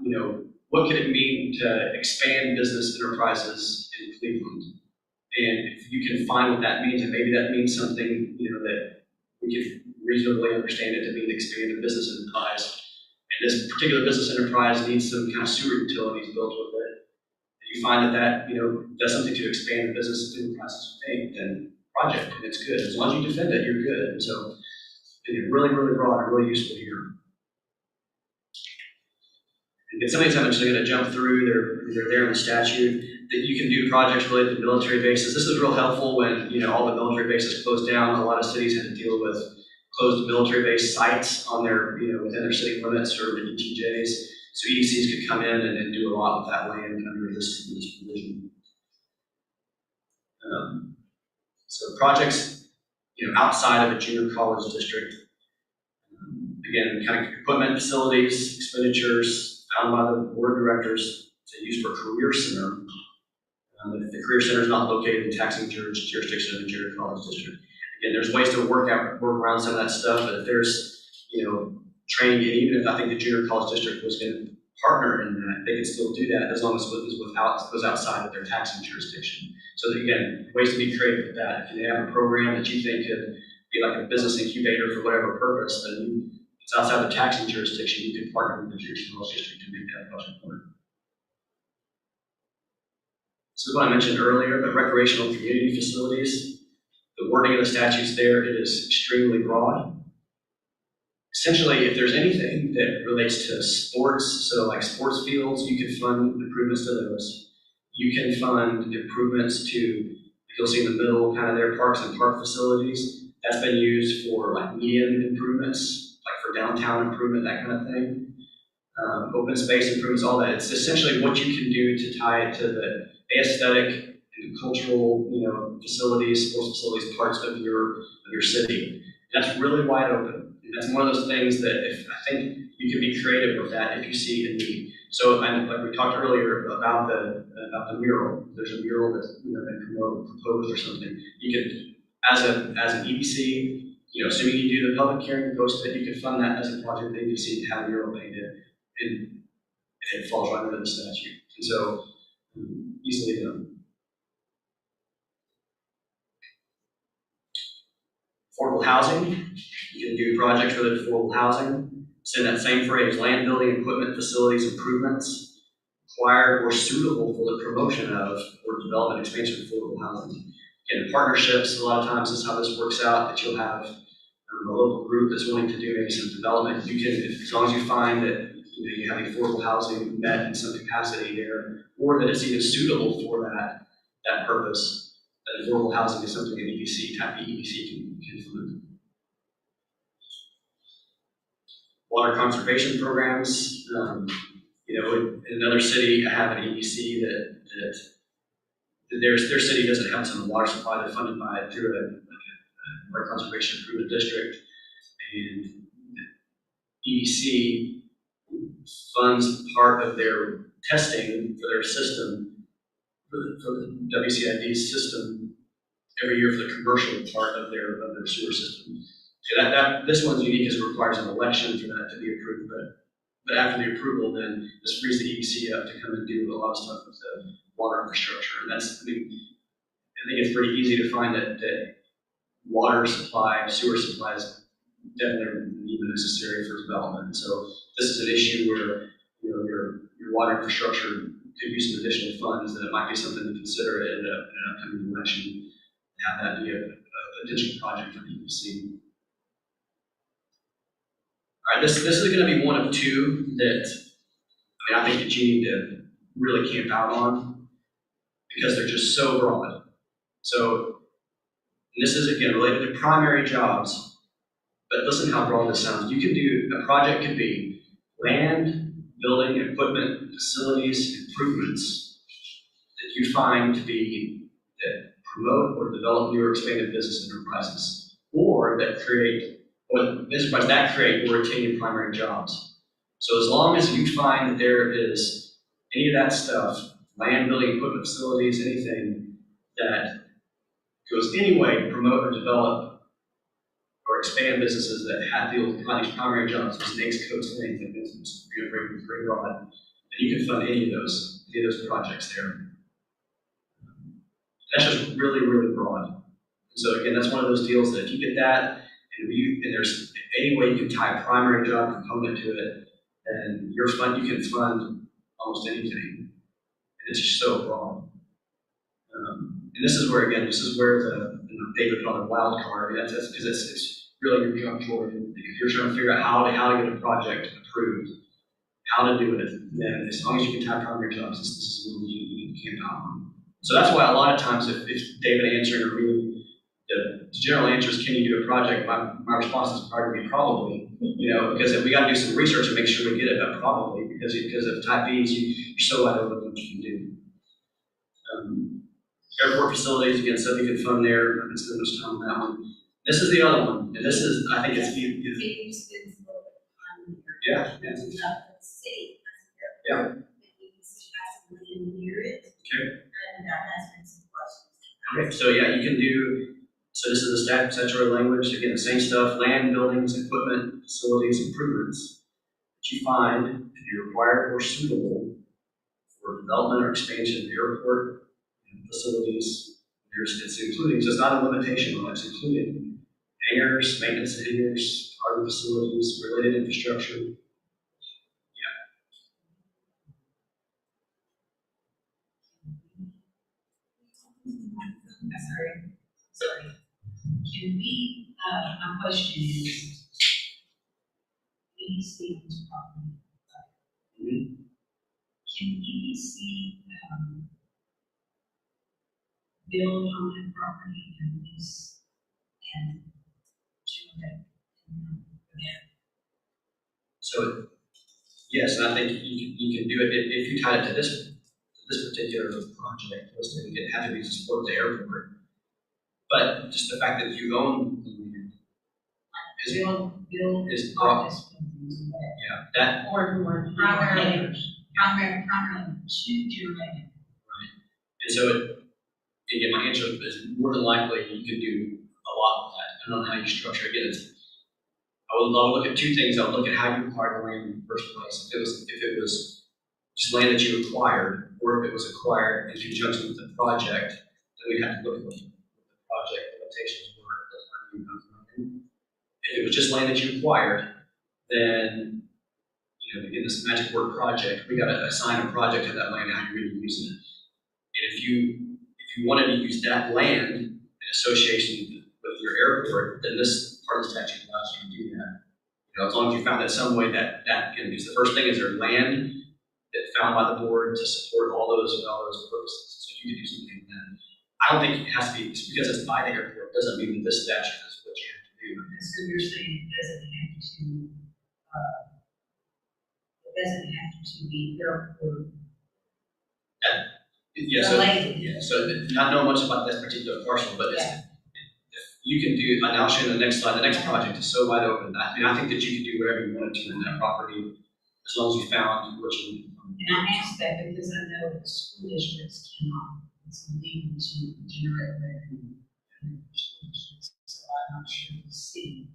what could it mean to expand business enterprises in Cleveland? And if you can find what that means, and maybe that means something, that we can reasonably understand it to mean expand a business enterprise. And this particular business enterprise needs some kind of sewer utilities built with it. And you find that does something to expand the business enterprise's thing, then project, and it's good. As long as you defend it, you're good. And so, really, really broad and really useful here. And some of these I'm actually going to jump through. They're there in the statute. That you can do projects related to military bases. This is real helpful when all the military bases closed down. A lot of cities had to deal with closed military base sites on their within their city limits or in ETJs. So EDCs could come in and do a lot with that land under this provision. So projects outside of a junior college district. Again, kind of equipment, facilities, expenditures found by the board of directors to use for career center. If the career center is not located in taxing jurisdiction of the junior college district. Again, there's ways to work around some of that stuff, but if there's, training, and even if I think the junior college district was going to partner in that, they could still do that as long as it was outside of their taxing jurisdiction. So that, again, ways to be creative with that. If they have a program that you think could be like a business incubator for whatever purpose, then it's outside the taxing jurisdiction, you could partner with the junior college district to make that project work. This is what I mentioned earlier, but recreational community facilities, the wording of the statutes there, it is extremely broad. Essentially, if there's anything that relates to sports, so like sports fields, you can fund improvements to those. You can fund improvements to, you'll see in the middle, kind of their parks and park facilities. That's been used for like median improvements, like for downtown improvement, that kind of thing. Open space improvements, all that. It's essentially what you can do to tie it to the aesthetic and cultural, facilities, sports facilities, parts of your city. And that's really wide open. And that's one of those things that I think you can be creative with that if you see a need. So, like we talked earlier about the mural. There's a mural that's been proposed or something. You could, as an EDC, assuming you do the public hearing, post it, you could fund that as a project at EDC to have a mural painted, and it falls right under the statute. And so, easily done. Affordable housing, you can do projects related to affordable housing. It's in that same phrase, land building, equipment, facilities, improvements, required or suitable for the promotion of or development expansion of affordable housing. Again, partnerships, a lot of times is how this works out, that you'll have a local group that's willing to do maybe some development. You can, as long as you find that you have affordable housing met in some capacity there, or that it's even suitable for that purpose, that affordable housing is something an EDC, type of EDC can fund. Water conservation programs, in another city, I have an EDC that their city doesn't have some water supply. They're funded by through a Water Conservation Improvement District, and EDC funds part of their testing for their system, for the WCID system, every year for the commercial part of their sewer system. So this one's unique because it requires an election for that to be approved, but after the approval, then this frees the EDC up to come and do a lot of stuff with the water infrastructure. And that's, I think it's pretty easy to find that water supply, sewer supply is definitely even necessary for development. So this is an issue where, you know, your water infrastructure could use some additional funds, and it might be something to consider in an upcoming election. Have that be a potential project for the EDC. All right, this is going to be one of two that, I think that you need to really camp out on because they're just so broad. So this is, again, related to primary jobs, but listen how broad this sounds. You could do, a project could be land, building, equipment, facilities, improvements that you find to be, that promote or develop new or expanded business enterprises, or that create, or enterprises that create or retain primary jobs. So as long as you find that there is any of that stuff, land, building, equipment, facilities, anything that goes any way to promote or develop or expand businesses that have these primary jobs, those NAICS codes and anything, it's very broad, and you can fund any of those projects there. That's just really, really broad. And so again, that's one of those deals that if you get that, and there's any way you can tie a primary job component to it, then you can fund almost anything. And it's just so broad. And this is where the David called it wild card. That's because it's really your jump forward. If you're trying to figure out how to get a project approved, how to do it, then as long as you can tie primary jobs, this is what you need to camp out on. So that's why a lot of times if David answering or me, the general answer is, can you do a project? My response is probably, because if we got to do some research and make sure we get it, but probably, because of type Bs, you're so wide open what you can do. Airport facilities, again, stuff you can fund there. I haven't spent much time on that one. This is the other one, and this is, I think it's yeah. City. Yeah. Okay. And that has been some questions. Okay, so yeah, you can do, so this is the statutory language, again, the same stuff, land, buildings, equipment, facilities, improvements that you find to be required or suitable for development or expansion of the airport and facilities. It's including, so it's not a limitation on it, it's including hangars, maintenance of hangars, harbor facilities, related infrastructure. Sorry. Can we, my question is, EDC owns property. Can EDC, build on that property and lease and generate income for that? So, yes, and I think you can do it if you tie it to this particular project. It had to be to support the airport. But just the fact that you own the land is office. yeah, that Or primarily to generate. and so again, my answer is more than likely you can do a lot of that, depending on how you structure it. Again, I would look at two things. I would look at how you acquired the land in the first place. If it was just land that you acquired, or if it was acquired in conjunction with the project, then we'd have to look at what the project limitations were at the time you got the land. If it was just land that you acquired, then in this magic word project, we got to assign a project to that land and how you're going to use it. And if you wanted to use that land in association with your airport, then this part of the statute allows you to do that. As long as you found that some way that can, because the first thing is there's land that found by the board to support all those purposes. So you can do something like that. I don't think it has to be, just because it's by the airport doesn't mean that this statute is what you have to do. So you're saying it doesn't have to be airport. Yeah, so not knowing much about this particular parcel, but you can do, and I'll show you the next slide, the next project is so wide open. I mean, I think that you can do whatever you wanted to in that property, as long as you found what you needed. And I ask that because I know the school districts cannot, it's illegal to generate revenue. in the school districts. So I'm not sure the city,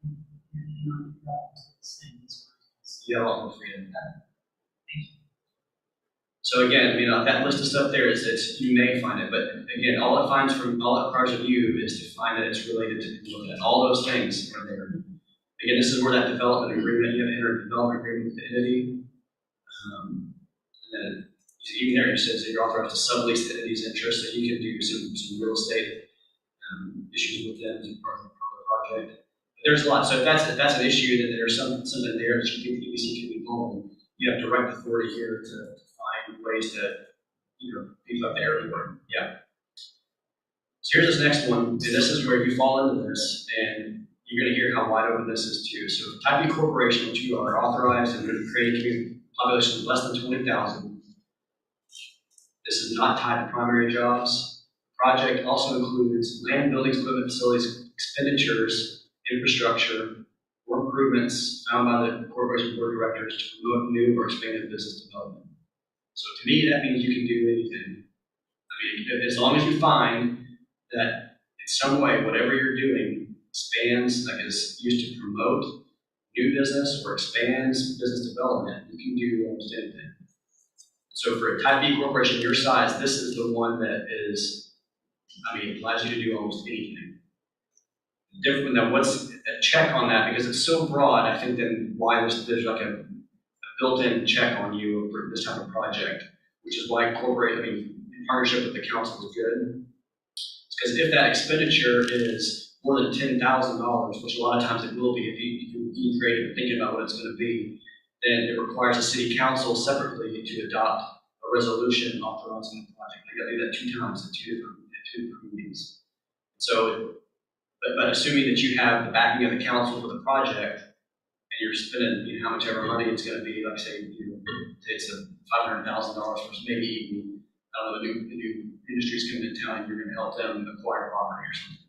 cannot develop the same as well. You have all the freedom. So again, I mean, that list of stuff there is, you may find it, but again, all it requires of you is to find that it's related to that. All those things are there. Again, this is where that development agreement, you have to enter a development agreement with the entity. And then even there, it says that you're authorized to sublease the entity's interest, so you can do some real estate issues with them as part of the project. But there's a lot. So if that's an issue, that there's something there that you think the EDC can be involved in, you have direct authority here to find ways to, beef up the area. Yeah. So here's this next one, and this is where you fall into this, and you're going to hear how wide open this is too. So type B corporation, which you are authorized and creating community population of less than 20,000. This is not tied to primary jobs. The project also includes land, buildings, equipment, facilities, expenditures, infrastructure, or improvements found by the corporation board of directors to promote new or expanded business development. So to me, that means you can do anything. I mean, as long as you find that in some way, whatever you're doing expands, like is used to promote new business or expands business development, you can do almost anything. So for a type B corporation your size, this is the one that is, allows you to do almost anything. Different than what's a check on that, because it's so broad, I think then why there's like a built-in check on you for this type of project, which is why in partnership with the council is good. Because if that expenditure is more than $10,000, which a lot of times it will be if you create and thinking about what it's going to be, then it requires the city council separately to adopt a resolution authorizing the project. They got to do that 2 times at two different meetings. So, but assuming that you have the backing of the council for the project, and you're spending how much ever money it's going to be, like say it's a $500,000 for maybe even, I don't know, the new industries coming to town, and you're going to help them acquire property or something.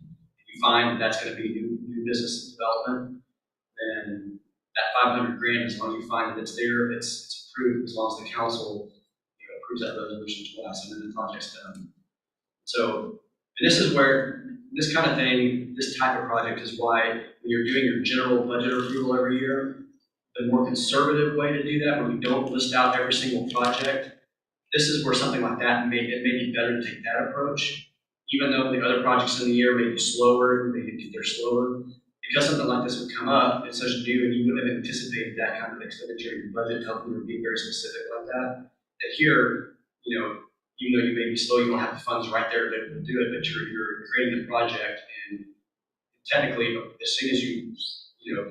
If you find that that's going to be new business development, then that $500,000, as long as you find that it's there, it's approved, as long as the council approves that resolution twice, and then the project's done. So, and this is where this kind of thing, this type of project is why when you're doing your general budget approval every year, the more conservative way to do that, where you don't list out every single project, this is where something like that it may be better to take that approach, even though the other projects in the year may be slower, they're slower. Because something like this would come up, it's such new, and you wouldn't have anticipated that kind of expenditure in your budget, helping you be very specific like that. That here, even though you may be slow, you don't have the funds right there to do it, but you're creating the project, and technically, as soon as you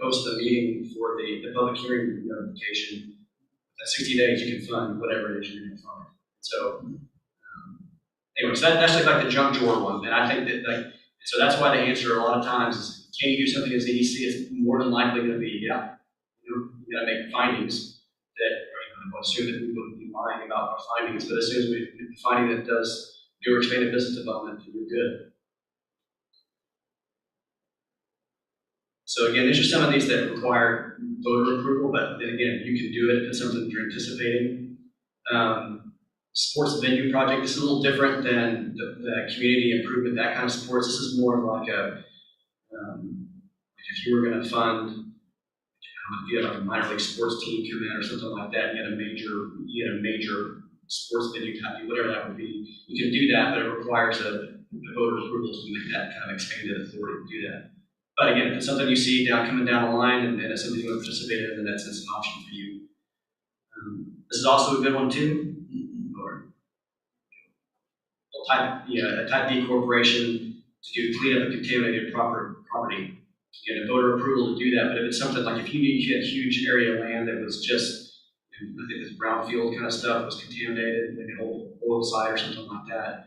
post the meeting for the public hearing notification, at 60 days you can fund whatever it is you're going to fund. So anyway, so that's just like the junk drawer one, and I think that so that's why the answer a lot of times is, can you do something as EDC? It's more than likely going to be, yeah. You got to make findings that, I assume that we wouldn't be lying about our findings, but as soon as we get the finding that does new or expanded business development, then you're good. So again, these are some of these that require voter approval, but then again, you can do it if it's something that you're anticipating. Sports venue project, this is a little different than the community improvement, that kind of sports. This is more of like a, if you were going to fund, if you had like a minor league sports team come in or something like that, you had a major sports venue type, whatever that would be, you can do that, but it requires a voter approval to make that kind of expanded authority to do that. But again, if it's something you see coming down the line, and it's something you want to participate in, then that's an option for you. This is also a good one too. A type B corporation to do cleanup of contaminated property. You get a voter approval to do that, but if it's something like if you had a huge area of land that was just, I think this brownfield kind of stuff was contaminated, like an oil site or something like that,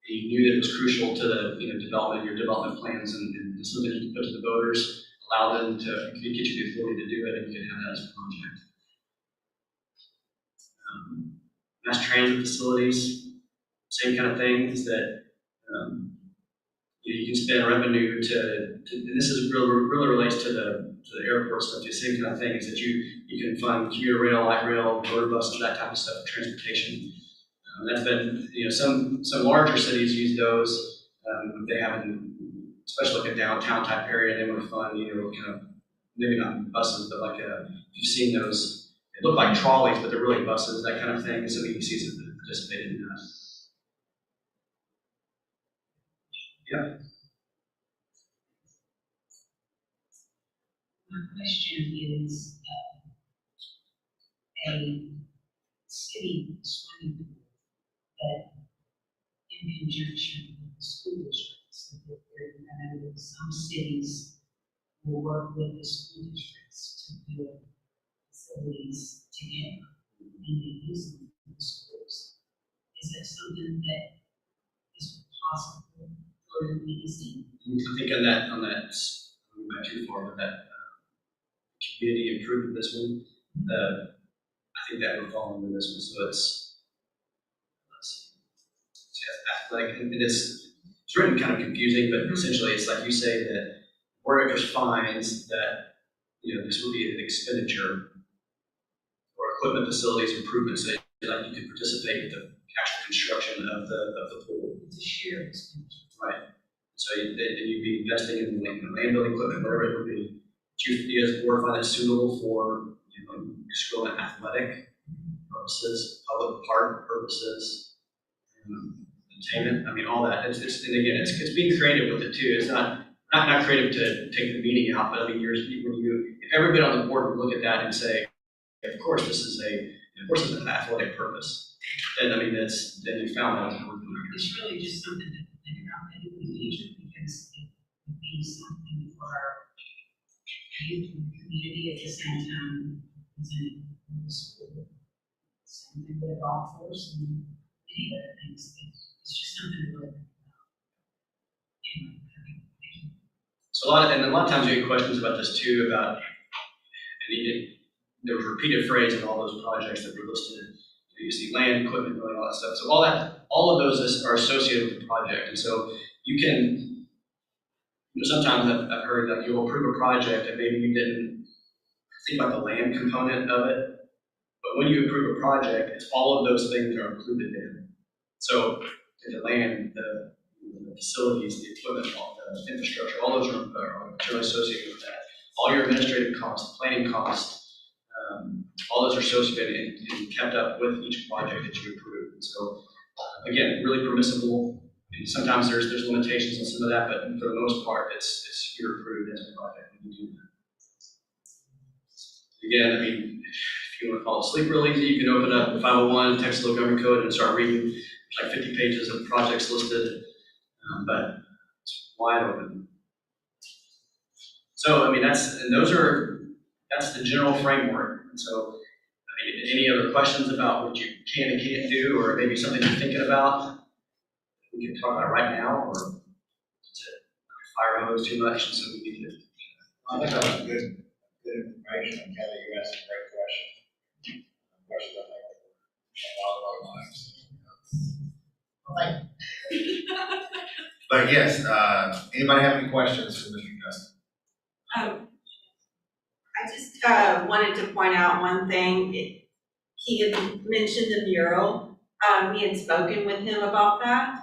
you knew that it was crucial to the development of your development plans, and something you can put to the voters, allow them to get you the authority to do it, and you can have that as a project. Mass transit facilities, same kind of things that you can spend revenue and this is really relates to the airport stuff, the same kind of thing, is that you can fund commuter rail, light rail, motor buses, that type of stuff, transportation. That's been, some larger cities use those. They have, especially like a downtown type area, they want to fund, kind of, maybe not buses, but like, if you've seen those, they look like trolleys, but they're really buses, that kind of thing. So EDCs have participated in that. Yeah. My question is, a city swimming pool that in conjunction with the school districts, I know some cities will work with the school districts to build facilities together and they use them in the schools. Is that something that is possible for the EDC? I think on that, I'm not too far with that community improvement, this one, I think that would fall into this one. So it's, let's see, athletic, and it's written kind of confusing, but essentially it's like you say that board of directors finds that, this would be an expenditure or equipment facilities improvements, so like you could participate in the actual construction of the pool. It's a shared expenditure. Right. So you'd be investing in like land building equipment, whatever it would be. You as a board find that suitable for school and athletic purposes, public park purposes, entertainment. I mean, all that. It's and again, it's being creative with it too. It's not creative to take the meaning out, but I mean, if everybody on the board would look at that and say, of course, this is an athletic purpose. Then I mean, then you found that. It's really just something to think about maybe in the future because it would be something for our youth and community at the same time as in the school. Same thing with golf course and many other things. It's just something to really think about. Anyway, thank you. So a lot of times you get questions about this too, about there was repeated phrase in all those projects that were listed. You see land, equipment, really all that stuff. So all of those are associated with the project. And so you can, sometimes I've heard like you'll approve a project and maybe you didn't think about the land component of it. But when you approve a project, it's all of those things are included in. So the land, the facilities, the equipment, the infrastructure, all those are generally associated with that. All your administrative costs, planning costs, all those are associated and kept up with each project that you approve. And so, again, really permissible. And sometimes there's limitations on some of that, but for the most part, it's you're approved as a project when you do that. Again, I mean, if you want to fall asleep real easy, you can open up 501, Texas Local Government Code, and start reading. There's like 50 pages of projects listed, but it's wide open. So, I mean, that's the general framework. And so, I mean, any other questions about what you can and can't do, or maybe something you're thinking about? We can talk about it right now, or to fire hose too much, and so we need to. I think that was good information, and Kelly, you asked a great question. Question I think But yes, anybody have any questions for Mr. Justin? I just wanted to point out one thing. He had mentioned the mural. We had spoken with him about that.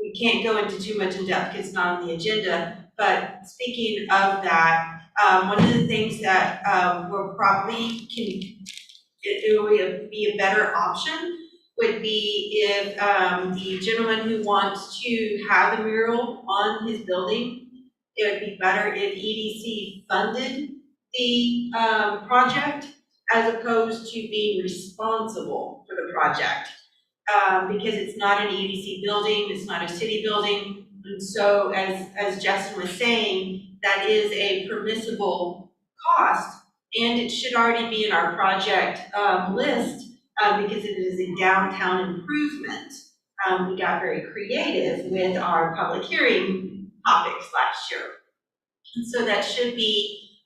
We can't go into too much in depth because it's not on the agenda, but speaking of that, one of the things that we'll probably it would be a better option would be if the gentleman who wants to have the mural on his building, it would be better if EDC funded the project as opposed to being responsible for the project. Because it's not an EDC building, it's not a city building. And so as Justin was saying, that is a permissible cost and it should already be in our project list because it is a downtown improvement. We got very creative with our public hearing topics last year. And so that should be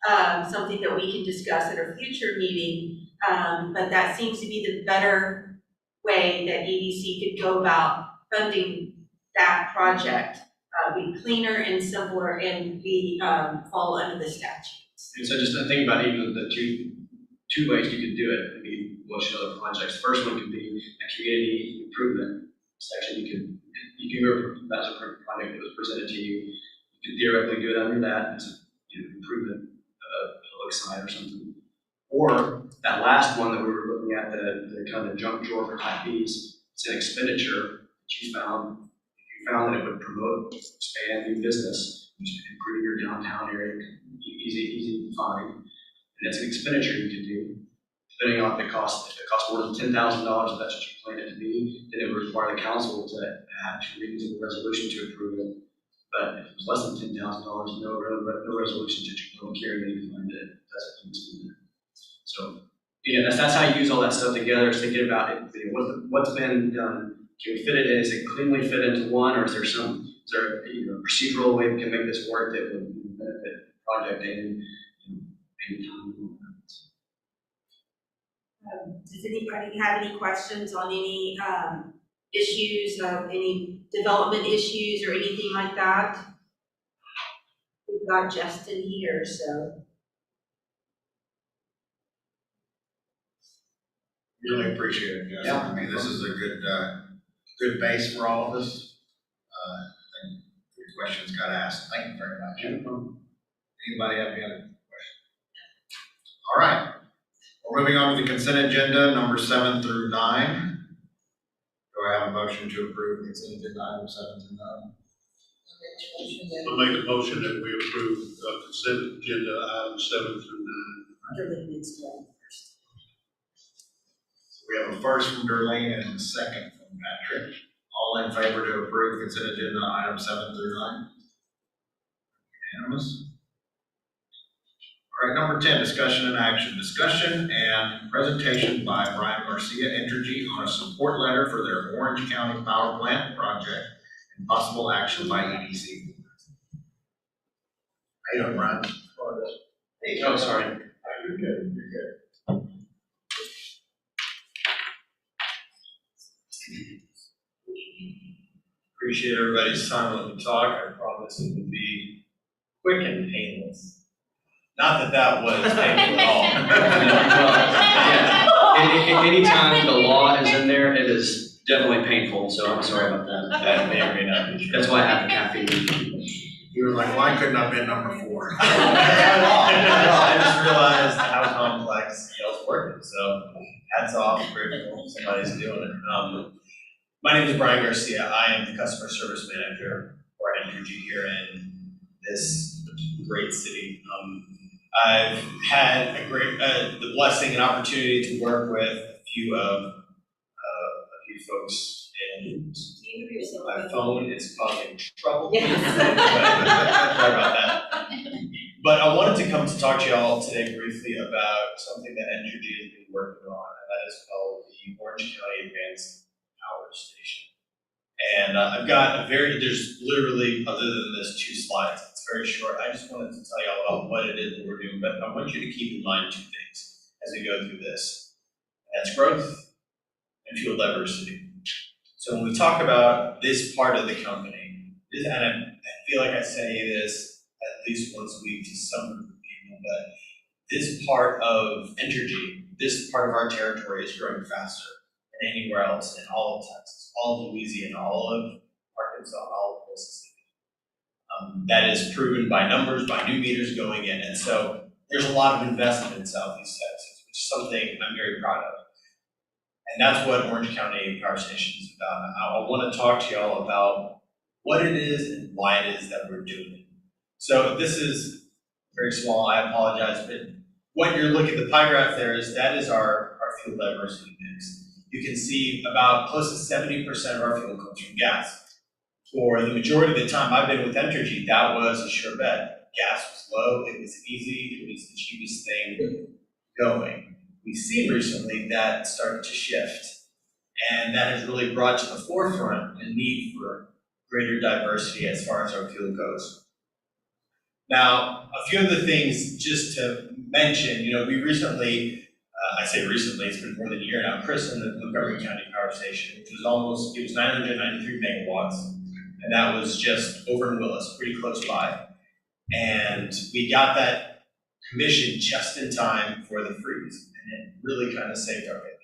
something that we can discuss at a future meeting, but that seems to be the better way that EDC could go about funding that project be cleaner and simpler and be, fall under the statutes. And so just to think about even the two ways you could do it, maybe we'll show other projects. First one could be a community improvement section. You can that's a project that was presented to you. You could theoretically do it under that as a improvement of a public site or something. Or that last one that we were looking at, the kind of junk drawer for type Bs, it's an expenditure that you found. If you found that it would promote, expand new business, improve your downtown area, easy to find. And it's an expenditure you can do, depending on the cost. If it costs more than $10,000, if that's what you plan it to be, then it would require the council to actually read into the resolution to approve it. But if it was less than $10,000, no resolution to don't carry any fund that doesn't need to be there. So yeah, that's how you use all that stuff together. Is thinking about it, what's been done. Can we fit it in? Is it cleanly fit into one, or is there a procedural way we can make this work that would benefit the project and any time? Does anybody have any questions on any issues, any development issues or anything like that? We've got Justin here, so. Really appreciate it, Justin. I mean, this is a good base for all of us. And good questions got asked. Thank you very much. Anybody have any other questions? All right. We're moving on to the consent agenda, number 7 through 9. Do I have a motion to approve consent agenda items 7 through 9? I'll make a motion that we approve consent agenda items 7 through 9. We have a first from Darlene and a second from Patrick. All in favor to approve consent agenda items 7 through 9? Unanimous. All right, number 10, discussion and action. Discussion and presentation by Brian Garcia Entergy on a support letter for their Orange County Power Plant project and possible action by EDC. How you doing, Brian? Oh, sorry. You're good. You're good. Appreciate everybody's time when we talk. I promise it would be quick and painless. Not that that was painful at all. Yeah. Anytime the law is in there, it is definitely painful. So I'm sorry about that. That may or may not be true. That's why I have the caffeine. You were like, why couldn't I have been number 4? I just realized how complex y'all's working. So hats off, grateful somebody's doing it. My name is Brian Garcia. I am the customer service manager for Entergy here in this great city. I've had the blessing and opportunity to work with a few folks, and my phone is causing trouble. Sorry about that. But I wanted to come to talk to y'all today briefly about something that Entergy has been working on, and that is called the Orange County Advanced Power Station. And I've got there's literally, other than this, 2 slides. It's very short. I just wanted to tell you all about what it is that we're doing, but I want you to keep in mind 2 things as we go through this. And that's growth and fuel diversity. So when we talk about this part of the company, and I feel like I say this at least once a week to some group of people, but this part of Entergy, this part of our territory is growing faster than anywhere else in all of Texas, all of Louisiana, all of Arkansas, all of Mississippi. That is proven by numbers, by new meters going in. And so there's a lot of investment in Southeast Texas, which is something I'm very proud of. And that's what Orange County Power Station is about. I want to talk to y'all about what it is and why it is that we're doing it. So this is very small, I apologize, but what you're looking at, the pie graph there that is our fuel diversity mix. You can see about close to 70% of our fuel comes from gas. For the majority of the time I've been with Entergy, that was a sure bet. Gas was low, it was easy, it was the cheapest thing going. We've seen recently that started to shift, and that has really brought to the forefront the need for greater diversity as far as our fuel goes. Now, a few of the things just to mention, we recently, I say recently, it's been more than a year now, christened the Montgomery County Power Station, which was it was 993 megawatts. and that was just over in Willis, pretty close by. And we got that commissioned just in time for the freeze, and it really kind of saved our picnic.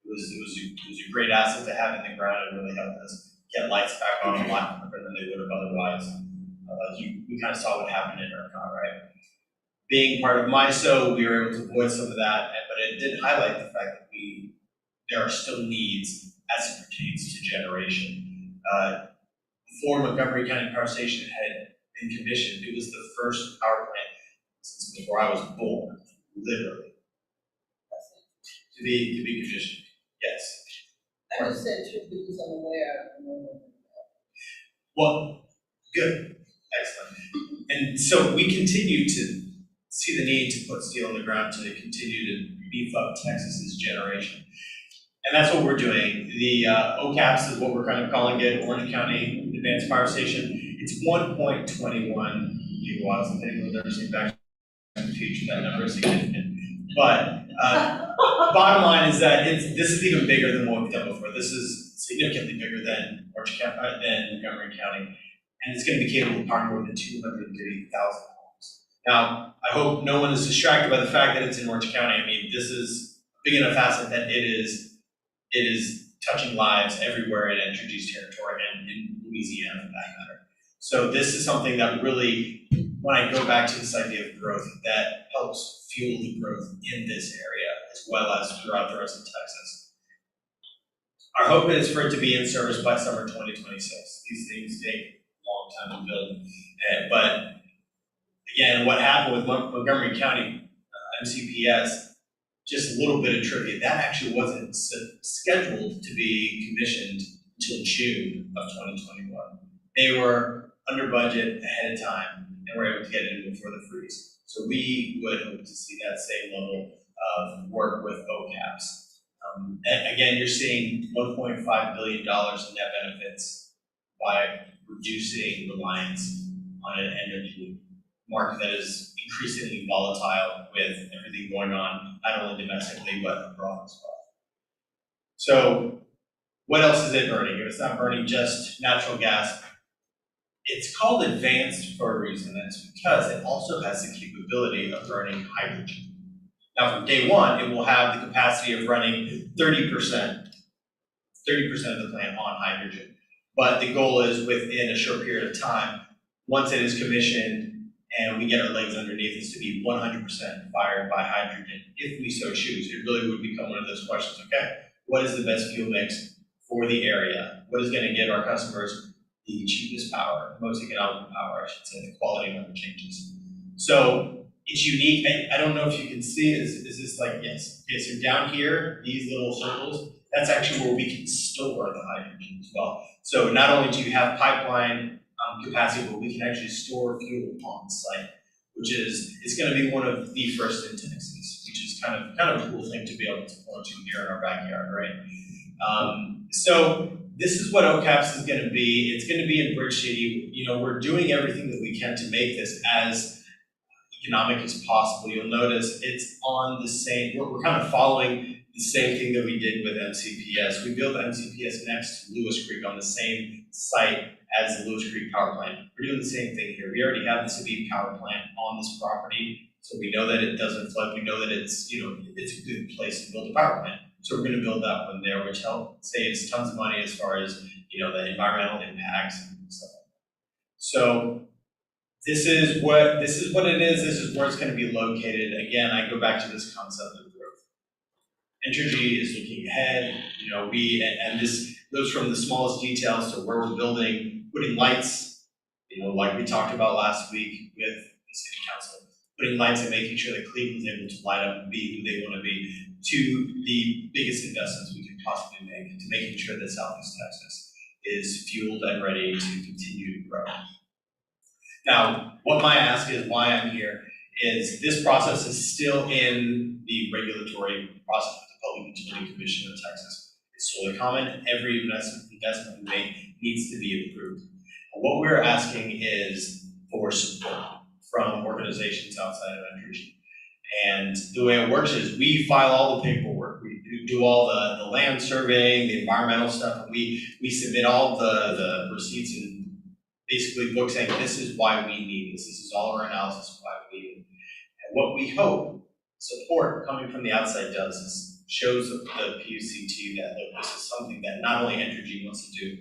It was a great asset to have in the ground. It really helped us get lights back on a lot quicker than they would have otherwise. You kind of saw what happened in ERCOT, right? Being part of MISO, we were able to avoid some of that, but it did highlight the fact that there are still needs as it pertains to generation. Before Montgomery County Power Station had been commissioned, it was the first power plant since before I was born, literally, to be commissioned. Yes. I just said truth because I'm aware. Well, good, excellent. And so we continue to see the need to put steel in the ground to continue to beef up Texas's generation. And that's what we're doing. The OCAPS is what we're kind of calling it, Orange County Advanced Power Station. It's 1.21 gigawatts. I think we'll never see back in the future, that number is significant. But bottom line is that this is even bigger than what we've done before. This is significantly bigger than Montgomery County. And it's going to be capable of powering more than 230,000 homes. Now, I hope no one is distracted by the fact that it's in Orange County. I mean, this is a big enough asset that it is touching lives everywhere in Entergy's territory and in Louisiana for that matter. So this is something that really, when I go back to this idea of growth, that helps fuel the growth in this area as well as throughout the rest of Texas. Our hope is for it to be in service by summer 2026. These things take a long time to build. But again, what happened with Montgomery County MCPS, just a little bit of trivia, that actually wasn't scheduled to be commissioned until June of 2021. They were under budget ahead of time and were able to get it in before the freeze. So we would hope to see that same level of work with OCAPS. And again, you're seeing $1.5 billion in net benefits by reducing reliance on an energy market that is increasingly volatile with everything going on, not only domestically, but abroad as well. So what else is it burning? If it's not burning just natural gas, it's called advanced for a reason. That's because it also has the capability of burning hydrogen. Now from day one, it will have the capacity of running 30% of the plant on hydrogen. But the goal is within a short period of time, once it is commissioned and we get our legs underneath us, to be 100% fired by hydrogen, if we so choose. It really would become one of those questions, okay, what is the best fuel mix for the area? What is gonna give our customers the cheapest power, the most economical power, I should say, the quality never changes. So it's unique. I don't know if you can see it. Is this like, yes. Okay, so down here, these little circles, that's actually where we can store the hydrogen as well. So not only do you have pipeline capacity, but we can actually store fuel on site, which is, it's gonna be one of the first in Texas, which is kind of a cool thing to be able to point to here in our backyard, right? So this is what OCAPS is gonna be. It's gonna be in Bridge City. You know, we're doing everything that we can to make this as economic as possible. You'll notice it's on the same, we're kind of following the same thing that we did with MCPS. We built MCPS next to Lewis Creek on the same site as the Lewis Creek power plant. We're doing the same thing here. We already have the Sabine power plant on this property, so we know that it doesn't flood. We know that it's, you know, it's a good place to build a power plant. So we're going to build that one there, which saves tons of money as far as, you know, the environmental impacts and stuff. So this is what it is. This is where it's going to be located. Again, I go back to this concept of growth. Entergy is looking ahead. You know, and this goes from the smallest details to where we're building, putting lights. You know, like we talked about last week with the city council, putting lights and making sure that Cleveland's able to light up and be who they want to be, to the biggest investments we can possibly make, to making sure that Southeast Texas is fueled and ready to continue to grow. Now, what my ask is, why I'm here, is this process is still in the regulatory process of the Public Utility Commission of Texas. It's totally common. Every investment we make needs to be approved. And what we're asking is for support from organizations outside of Entergy. And the way it works is we file all the paperwork. We do all the land surveying, the environmental stuff, and we submit all the receipts and basically book saying, this is why we need this is all our analysis of why we need it. And what we hope support coming from the outside does is shows the PUCT that, look, this is something that not only Entergy wants to do,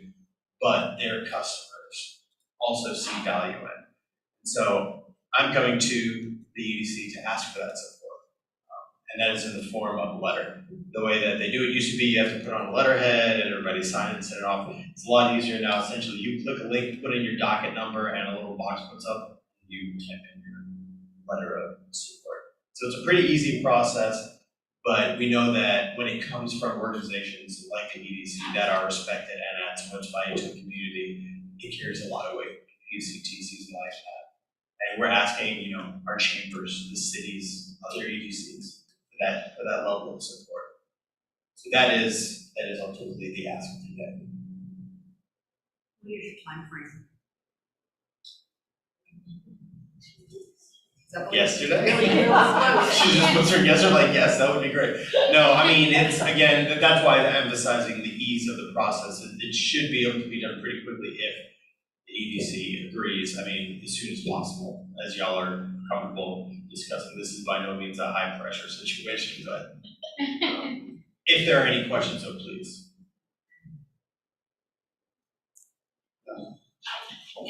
but their customers also see value in. And so I'm coming to the EDC to ask for that support. And that is in the form of a letter. The way that they do it used to be you have to put on a letterhead and everybody sign it and send it off. It's a lot easier now. Essentially, you click a link, put in your docket number, and a little box puts up, and you type in your letter of support. So it's a pretty easy process, but we know that when it comes from organizations like the EDC that are respected and add so much value to the community, it carries a lot of weight. PUCT sees value in that. And we're asking, you know, our chambers, the cities, other EDCs, for that level of support. So that is ultimately the ask today. What is your time frame? Yesterday? Really, really close. She just puts her yes or like yes, that would be great. No, I mean, it's, again, that's why I'm emphasizing the ease of the process. It should be able to be done pretty quickly if the EDC agrees. I mean, as soon as possible, as y'all are comfortable discussing. This is by no means a high pressure situation, but if there are any questions, so please.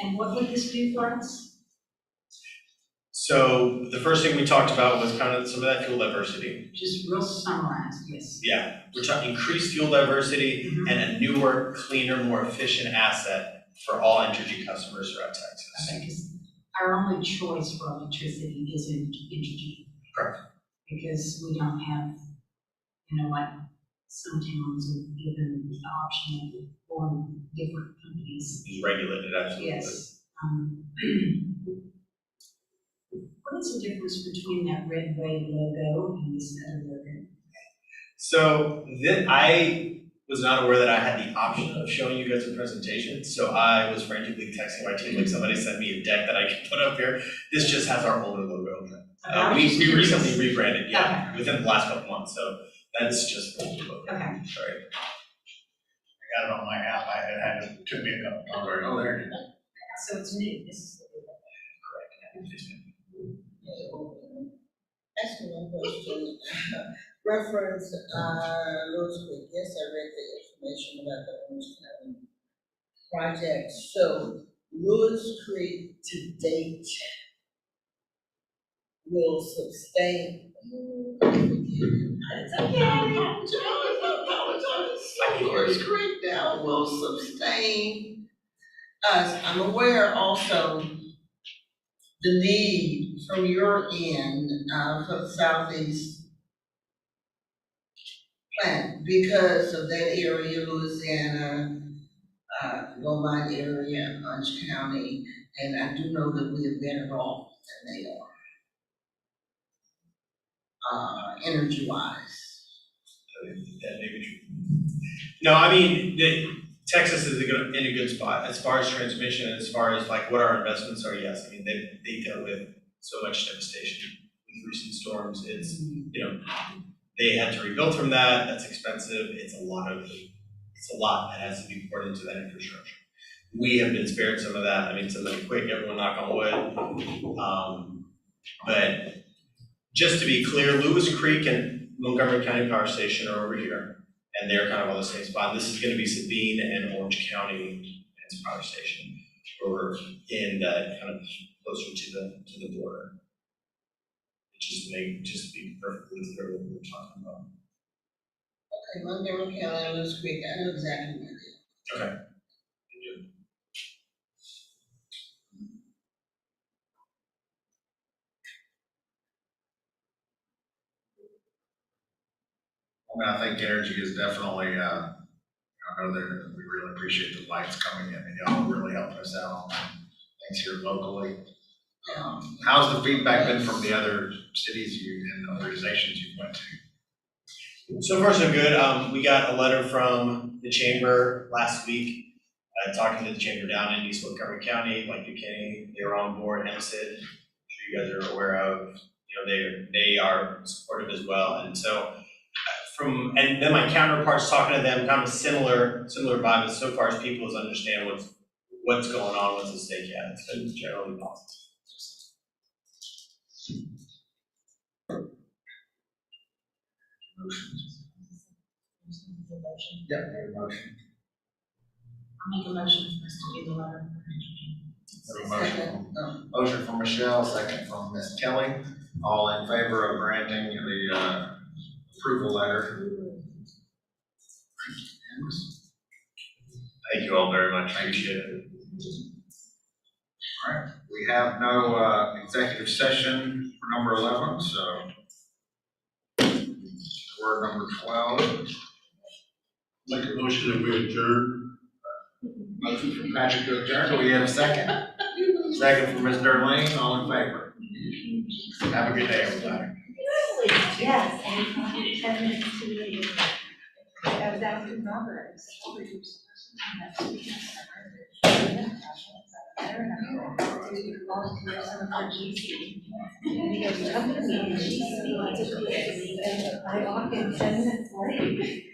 And what would this do for us? So the first thing we talked about was kind of some of that fuel diversity. Just real summarized, yes. Yeah, we're talking increased fuel diversity and a newer, cleaner, more efficient asset for all Entergy customers throughout Texas. Okay, 'cause our only choice for electricity is in Entergy. Correct. Because we don't have, you know, like some towns have given the option of going different companies. It's regulated, absolutely. Yes. What is the difference between that red wave logo and this other logo? So I was not aware that I had the option of showing you guys a presentation, so I was frantically texting my team, like somebody sent me a deck that I can put up here. This just has our older logo. We recently rebranded, within the last couple months, so that's just the older logo. Okay. Sorry. I got it on my app, it took me a couple times, right, oh, there it is. So it's new, this is the Correct. Ask me one question. Reference, Lewis Creek, yes, I read the information about the Orange County project. So Lewis Creek to date will sustain. It's okay, I apologize. Lewis Creek now will sustain us. I'm aware also the need from your end for the southeast plant because of that area, Louisiana, Lomond area, Orange County, and I do know that we are better off than they are, energy-wise. That may be true. No, I mean, Texas is in a good spot as far as transmission, as far as like what our investments are. Yes, I mean they dealt with so much devastation with recent storms. It's, you know, they had to rebuild from that. That's expensive. It's a lot that has to be poured into that infrastructure. We have been spared some of that. I mean, something quick, everyone knock on wood. But just to be clear, Lewis Creek and Montgomery County Power Station are over here. And they're kind of on the same spot. This is going to be Sabine and Orange County as power station, or in that kind of closer to the border. Just to be perfectly clear what we're talking about. Okay, Montgomery County and Lewis Creek, I know exactly where it is. Okay. I mean, I think energy is definitely, I know that we really appreciate the lights coming in, and y'all really helping us out on things here locally. How's the feedback been from the other cities and organizations you went to? So far, so good. We got a letter from the chamber last week, talking to the chamber down in East Montgomery County, like Duquesne. They were on board. MSID, I'm sure you guys are aware of. You know, they are supportive as well, and so. And then my counterparts talking to them, kind of similar vibe as so far as people understand what's going on with the stake yet. It's been generally positive. Motions. Yeah, need a motion. I'll make a motion for us to do the letter. Motion from Michelle, second from Ms. Kelly. All in favor of granting the approval letter? Thank you all very much, appreciate it. All right, we have no executive session for number 11, so we're number 12. Make a motion that we adjourn. Motion from Patrick to adjourn. Do we have a second? Second from Ms. Darlene. All in favor? Have a good day, everybody. Yes, and 10 minutes to leave. I was asking Robert, volunteer some for GC. And he goes, come to me, GC wants to do it. And I walk in 10 minutes late.